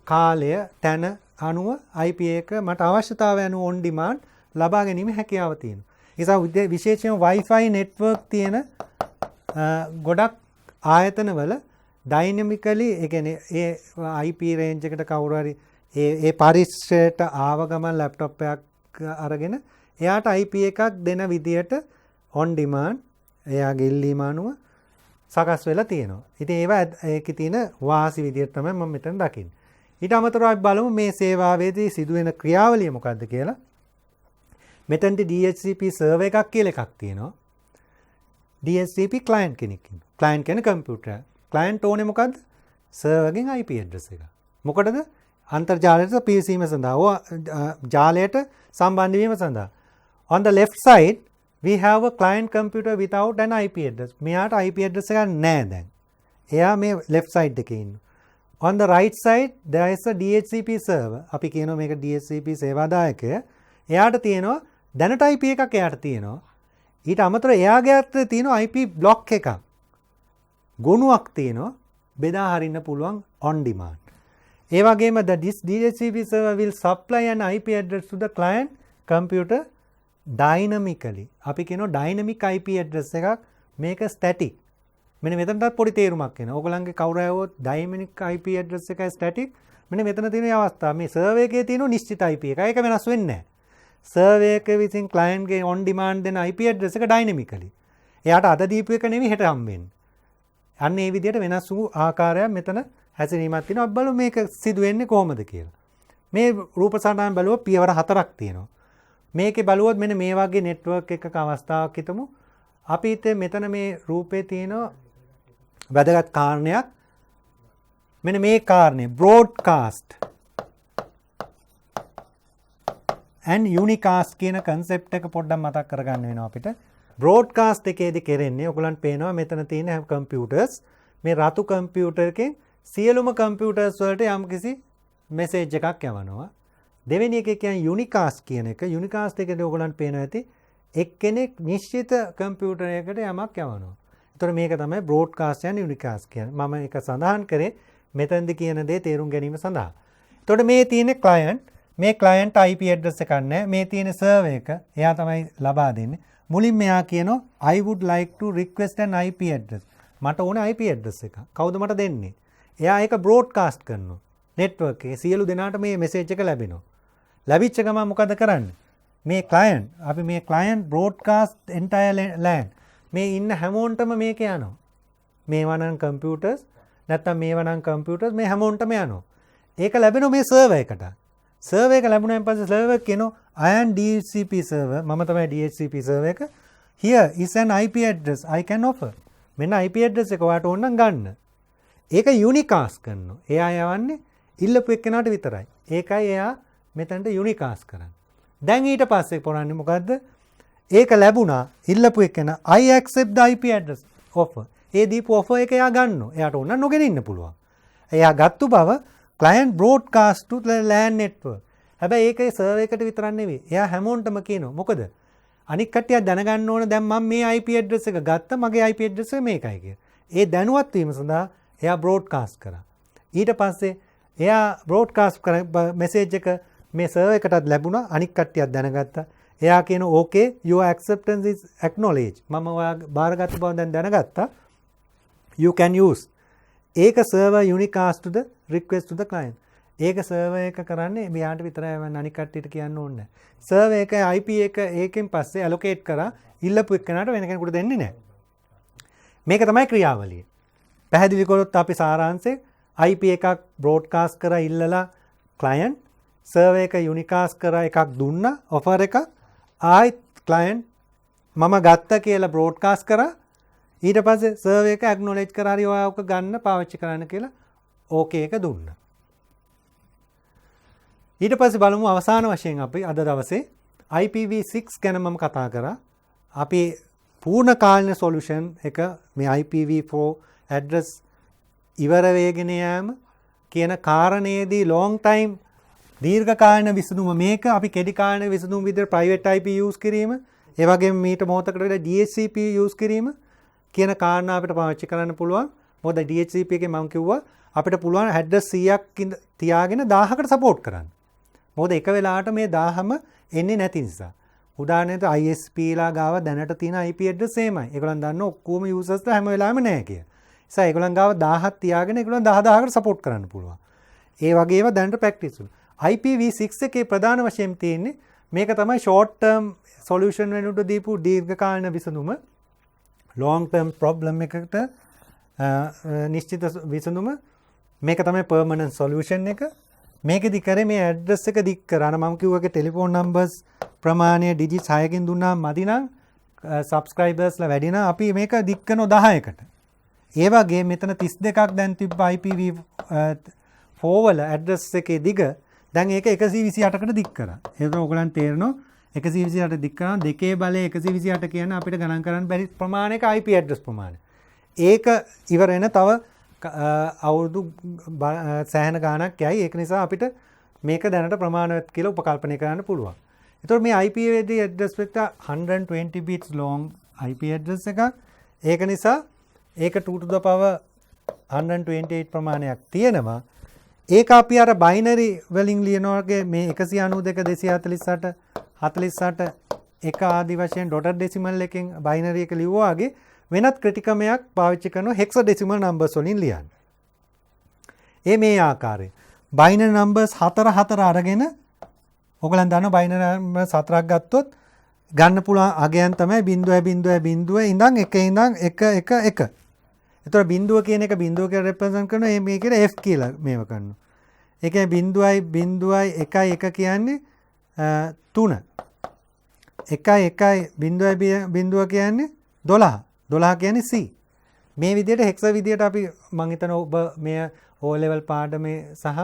කාලය තැන අනුව IP එක මට අවශ්‍යතාවය අනුව on demand ලබා ගැනීම හැකියාව තියෙනවා. ඒ නිසා විශේෂයෙන් Wi-Fi network තියෙන ගොඩක් ආයතනවල dynamically ඒ කියන්නේ ඒ IP range එකට කවුරු හරි ඒ පරිසරයට ආව ගමන් laptop එකක් අරගෙන එයාට IP එකක් දෙන විදියට on demand එයාගේ ඉල්ලීම අනුව සකස් වෙලා තියෙනවා. ඉතින් ඒවා ඒකේ තියෙන වාසි විදියට තමයි මම මෙතන දකින්නේ. ඊට අමතරව අපි බලමු මේ සේවාවේදී සිදුවෙන ක්‍රියාවලිය මොකක්ද කියලා. මෙතනදී DHCP server එකක් කියලා එකක් තියෙනවා. DHCP client කෙනෙක් ඉන්නවා. client කියන්නේ කම්පියුටර්. client ඕනේ මොකද්ද? server ගෙන් IP address එක. මොකටද? අන්තර්ජාලයට පිවිසීම සඳහා ජාලයට සම්බන්ධ වීම සඳහා. On the left side we have a client computer without an IP address. මෙයාට IP address එකක් නැහැ දැන්. එයා මේ left side එකේ ඉන්නවා. On the right side there is a DHCP server. අපි කියනවා මේක DHCP සේවාදායකය. එයාට තියෙනවා දැනට IP එකක් එයාට තියෙනවා. ඊට අමතරව එයාගේ අතේ තියෙනවා IP block එකක්. ගොනුවක් තියෙනවා බෙදා හරින්න පුළුවන් on demand. ඒ වගේම this DHCP server will supply an IP address to the client computer dynamically. අපි කියනවා dynamic IP address එකක් මේක static. මෙන්න මෙතනටත් පොඩි තේරුමක් එනවා. ඕගලන්ගේ කවුරු ආවොත් dynamic IP address එකයි static. මෙන්න මෙතන තියෙන අවස්ථාව මේ server එකේ තියෙන නිශ්චිත IP එක. ඒක වෙනස් වෙන්නේ නැහැ. server එක විසින් client ගේ on demand දෙන IP address එක dynamically. එයාට අද දීපු එක නෙවෙයි හෙට හම් වෙන්නේ. අන්න ඒ විදිහට වෙනස් වූ ආකාරයක් මෙතන හැසිරීමක් තියෙනවා. අපි බලමු මේක සිදු වෙන්නේ කොහොමද කියලා. මේ රූප සටහන් බලුවොත් පියවර 4ක් තියෙනවා. මේකේ බලුවොත් මෙන්න මේ වගේ network එකක අවස්ථාවක් හිතමු. අපි මෙතන මේ රූපේ තියෙන වැදගත් කාරණයක් මෙන්න මේ කාරණේ broadcast and unicast කියන concept එක පොඩ්ඩක් මතක් කරගන්න වෙනවා අපිට. broadcast එකේදී කරන්නේ ඔයගලන්ට පේනවා මෙතන තියෙන computers මේ රතු computer එකෙන් සියලුම computers වලට යම්කිසි message එකක් යවනවා. දෙවෙනි එක කියන්නේ unicast කියන එක. unicast එකේදී ඔයගලන්ට පේනවා ඇති එක්කෙනෙක් නිශ්චිත computer එකකට යමක් යවනවා. ඒතර මේක තමයි broadcast and unicast කියන්නේ. මම ඒක සඳහන් කරේ මෙතනදී කියන දේ තේරුම් ගැනීම සඳහා. එතකොට මේ තියෙන client මේ client IP address එකක් නැහැ. මේ තියෙන server එක එයා තමයි ලබා දෙන්නේ. මුලින් මෙයා කියනවා I would like to request an IP address. මට ඕනේ IP address එක. කවුද මට දෙන්නේ? එයා ඒක broadcast කරනවා. network එකේ සියලු දෙනාට මේ message එක ලැබෙනවා. ලැබිච්ච ගමන් මොකද කරන්නේ? මේ client අපි මේ client broadcast entire land මේ ඉන්න හැමෝන්ටම මේක යනවා. මේවා නම් computers නැත්නම් මේවා නම් computers මේ හැමෝන්ටම යනවා. ඒක ලැබෙනවා මේ server එකට. server එක ලැබුණාන් පස්සේ server කියනවා I am DHCP server මම තමයි DHCP server එක. Here is an IP address I can offer. මෙන්න IP address එක ඔයාලට ඕන නම් ගන්න. ඒක unicast කරනවා. එයා යවන්නේ ඉල්ලපු එක්කෙනාට විතරයි. ඒකයි එයා මෙතනට unicast කරන්නේ. දැන් ඊට පස්සේ කරන්නේ මොකද්ද? ඒක ලැබුණා ඉල්ලපු එකන I accept the IP address offer. ඒ දීපු offer එක එයා ගන්නවා. එයාට ඕන නොගෙන ඉන්න පුළුවන්. එයා ගත්තු බව client broadcast to the LAN network. හැබැයි ඒකේ සර්වර් එකට විතරක් නෙවෙයි. එයා හැමෝටම කියනවා. මොකද අනික් කට්ටිය දැනගන්න ඕන දැන් මම මේ IP address එක ගත්තා මගේ IP address එක මේකයි කියලා. ඒ දැනුවත් වීම සඳහා එයා broadcast කරා. ඊට පස්සේ එයා broadcast කර message එක මේ සර්වර් එකටත් ලැබුණා අනික් කට්ටියක් දැනගත්තා. එයා කියන okay your acceptance is acknowledged. මම ඔයා බාරගත්ත බව දැන් දැනගත්තා. You can use. ඒක server unicast to the request to the client. ඒක server එක කරන්නේ මෙයාට විතරයි අනික් කට්ටියට කියන්න ඕනේ නැහැ. server එක IP එක ඒකෙන් පස්සේ allocate කරා ඉල්ලපු එක්කනට වෙන කෙනෙකුට දෙන්නේ නැහැ. මේක තමයි ක්‍රියාවලිය. පැහැදිලි කරොත් අපි සාරාංශේ IP එකක් broadcast කරා ඉල්ලලා client server එක unicast කරා එකක් දුන්නා offer එකක් ආයි client මම ගත්ත කියලා broadcast කරා ඊට පස්සේ server එක acknowledge කරා හරි ඔයා ඔක ගන්න පාවිච්චි කරන්න කියලා okay එක දුන්නා. ඊට පස්සේ බලමු අවසාන වශයෙන් අපි අද දවසේ IPv6 ගැන මම කතා කරා. අපි පූර්ණ කාලීන solution එක මේ IPv4 address ඉවර වෙගෙන යෑම කියන කාරණේදී long time දීර්ඝ කාලීන විසඳුම මේක අපි කෙටි කාලීන විසඳුම විදිහට private IP use කිරීම ඒ වගේම මීට මොහොතකට විතර DHCP use කිරීම කියන කාරණා අපිට පාවිච්චි කරන්න පුළුවන්. මොකද DHCP එකේ මම කිව්වා අපිට පුළුවන් address 100ක් තියාගෙන 1000කට support කරන්න. මොකද එක වෙලාවට මේ 1000ම එන්නේ නැති නිසා. උදාහරණයට ISP ලා ගාව දැනට තියෙන IP address සේමයි. ඒගොල්ලන් දන්න ඔක්කොම users ලා හැම වෙලාවෙම නැහැ කිය. නිසා ඒගොල්ලන් ගාව 1000ක් තියාගෙන ඒගොල්ලන් 10000කට support කරන්න පුළුවන්. ඒ වගේම දැනට practice වල. IPv6 එකේ ප්‍රධාන වශයෙන් තියෙන්නේ මේක තමයි short term solution වෙනුට දීපු දීර්ඝ කාලීන විසඳුම. long term problem එකකට නිශ්චිත විසඳුම මේක තමයි permanent solution එක. මේකෙදි කරේ මේ ඇඩ්‍රස් එක දික් කරා. මම කිව්වගේ ටෙලිෆෝන් නම්බර්ස් ප්‍රමාණය ඩිජිට් 6කින් දුන්නා මදි නම් සබ්ස්ක්‍රයිබර්ස්ලා වැඩි නම් අපි මේක දික් කරනවා 10කට. ඒ වගේ මෙතන 32ක් දැන් තිබ්බ IPv4 වල ඇඩ්‍රස් එකේ දිග දැන් ඒක 128කට දික් කරා. ඒක ඔයගලන් තේරෙනවා 128 දික් කරනවා දෙකේ බලය 128 කියන අපිට ගණන් කරන්න බැරි ප්‍රමාණයක IP ඇඩ්‍රස් ප්‍රමාණය. ඒක ඉවර වෙන තව අවුරුදු සෑහෙන ගාණක් යයි. ඒක නිසා අපිට මේක දැනට ප්‍රමාණවත් කියලා උපකල්පනය කරන්න පුළුවන්. ඒතකොට මේ IP address එක 120 bits long IP address එකක්. ඒක නිසා ඒක 2 to the power 128 ප්‍රමාණයක් තියෙනවා. ඒක අපි අර binary වලින් ලියනවා වගේ මේ 192 248 48 එක ආදි වශයෙන් dotted decimal එකෙන් binary එක ලිව්වා වගේ වෙනත් ක්‍රිටිකමයක් පාවිච්චි කරන hexadecimal numbers වලින් ලියන්න. මේ ආකාරයෙන් binary numbers 4 අරගෙන ඔයගලන් දන්නවා binary numbers 4ක් ගත්තොත් ගන්න පුළුවන් අගයන් තමයි 0.0.0 ඉඳන් 1 ඉඳන් 1 1 1. ඒතර බිඳුව කියන එක බිඳුව කියලා represent කරනවා මේ කියලා f කියලා මේව කරනවා. ඒ කියන්නේ 0.1 කියන්නේ 3. 1 කියන්නේ 12. 12 කියන්නේ C. මේ විදිහට හෙක්ස විදිහට අපි මම හිතන ඔබ මේ O level පාඩමේ සහ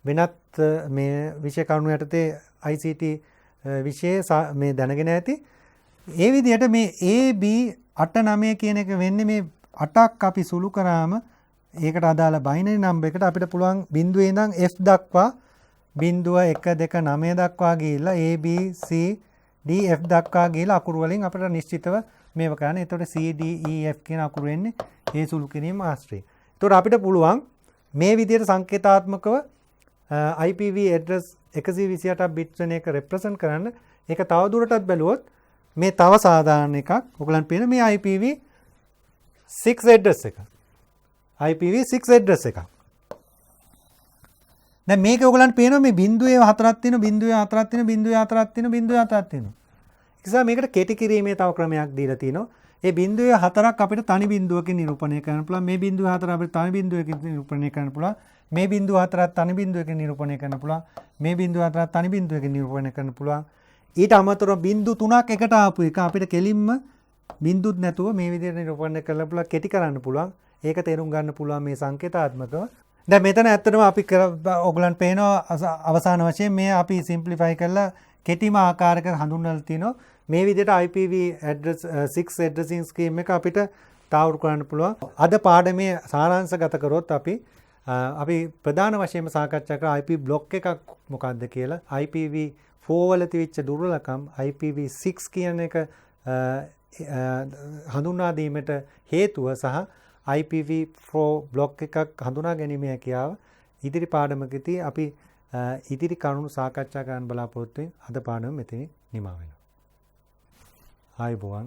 වෙනත් මේ විෂය කරුණු යටතේ ICT විෂය මේ දැනගෙන ඇති. ඒ විදිහට මේ A B 8 9 කියන එක වෙන්නේ මේ 8ක් අපි සුළු කරාම ඒකට අදාළ binary number එකට අපිට පුළුවන් බිඳුවේ ඉඳන් F දක්වා 0 1 2 9 දක්වා ගිහිල්ලා A B C D F දක්වා ගිහිල්ලා අකුරු වලින් අපිට නිශ්චිතව මේව කරන්නේ. එතකොට C D E F කියන අකුරු වෙන්නේ ඒ සුළු කිරීම ආශ්‍රේ. එතකොට අපිට පුළුවන් මේ විදිහට සංකේතාත්මකව IPv address 128 bits වෙන එක represent කරන්න. ඒක තව දුරටත් බැලුවොත් මේ තව සාධාරණ එකක්. ඔයගලන් පේන මේ IPv6 address එක. IPv6 address එකක්. දැන් මේක ඔයගලන්ට පේනවා මේ බිඳුවේ 4ක් තියෙනවා බිඳුවේ 4ක් තියෙනවා බිඳුවේ 4ක් තියෙනවා බිඳුවේ 4ක් තියෙනවා. ඒ නිසා මේකට කෙටි කිරීමේ තව ක්‍රමයක් දීලා තිනවා. ඒ බිඳුවේ 4ක් අපිට තනි බිඳුවකින් නිරූපණය කරන්න පුළුවන්. මේ බිඳුවේ 4 අපිට තනි බිඳුවකින් නිරූපණය කරන්න පුළුවන්. මේ බිඳුව 4ක් තනි බිඳුවකින් නිරූපණය කරන්න පුළුවන්. මේ බිඳුව 4ක් තනි බිඳුවකින් නිරූපණය කරන්න පුළුවන්. ඊට අමතරව බිඳු 3ක් එකට ආපු එක අපිට කෙලින්ම බිඳුත් නැතුව මේ විදිහට නිරූපණය කරන්න පුළුවන් කෙටි කරන්න පුළුවන්. ඒක තේරුම් ගන්න පුළුවන් මේ සංකේතාත්මකව. දැන් මෙතන ඇත්තටම අපි ඔයගලන්ට පේනවා අවසාන වශයෙන් මේ අපි සිම්ප්ලිෆයි කරලා කෙටිම ආකාරයක හඳුන්වලා තිනවා. මේ විදිහට IPv address 6 addressing scheme එක අපිට තාවුරු කරන්න පුළුවන්. අද පාඩමේ සාරාංශගත කරොත් අපි ප්‍රධාන වශයෙන්ම සාකච්ඡා කරා IP block එකක් මොකක්ද කියලා. IPv4 වල තිබිච්ච දුර්වලකම් IPv6 කියන එක හඳුනා දීමට හේතුව සහ IPv4 block එකක් හඳුනා ගැනීමේ හැකියාව ඉදිරි පාඩමකදී අපි ඉදිරි කරුණු සාකච්ඡා කරන්න බලාපොරොත්තු වෙන අද පාඩම මෙතනින් නිමා වෙනවා. ආයුබෝවන්.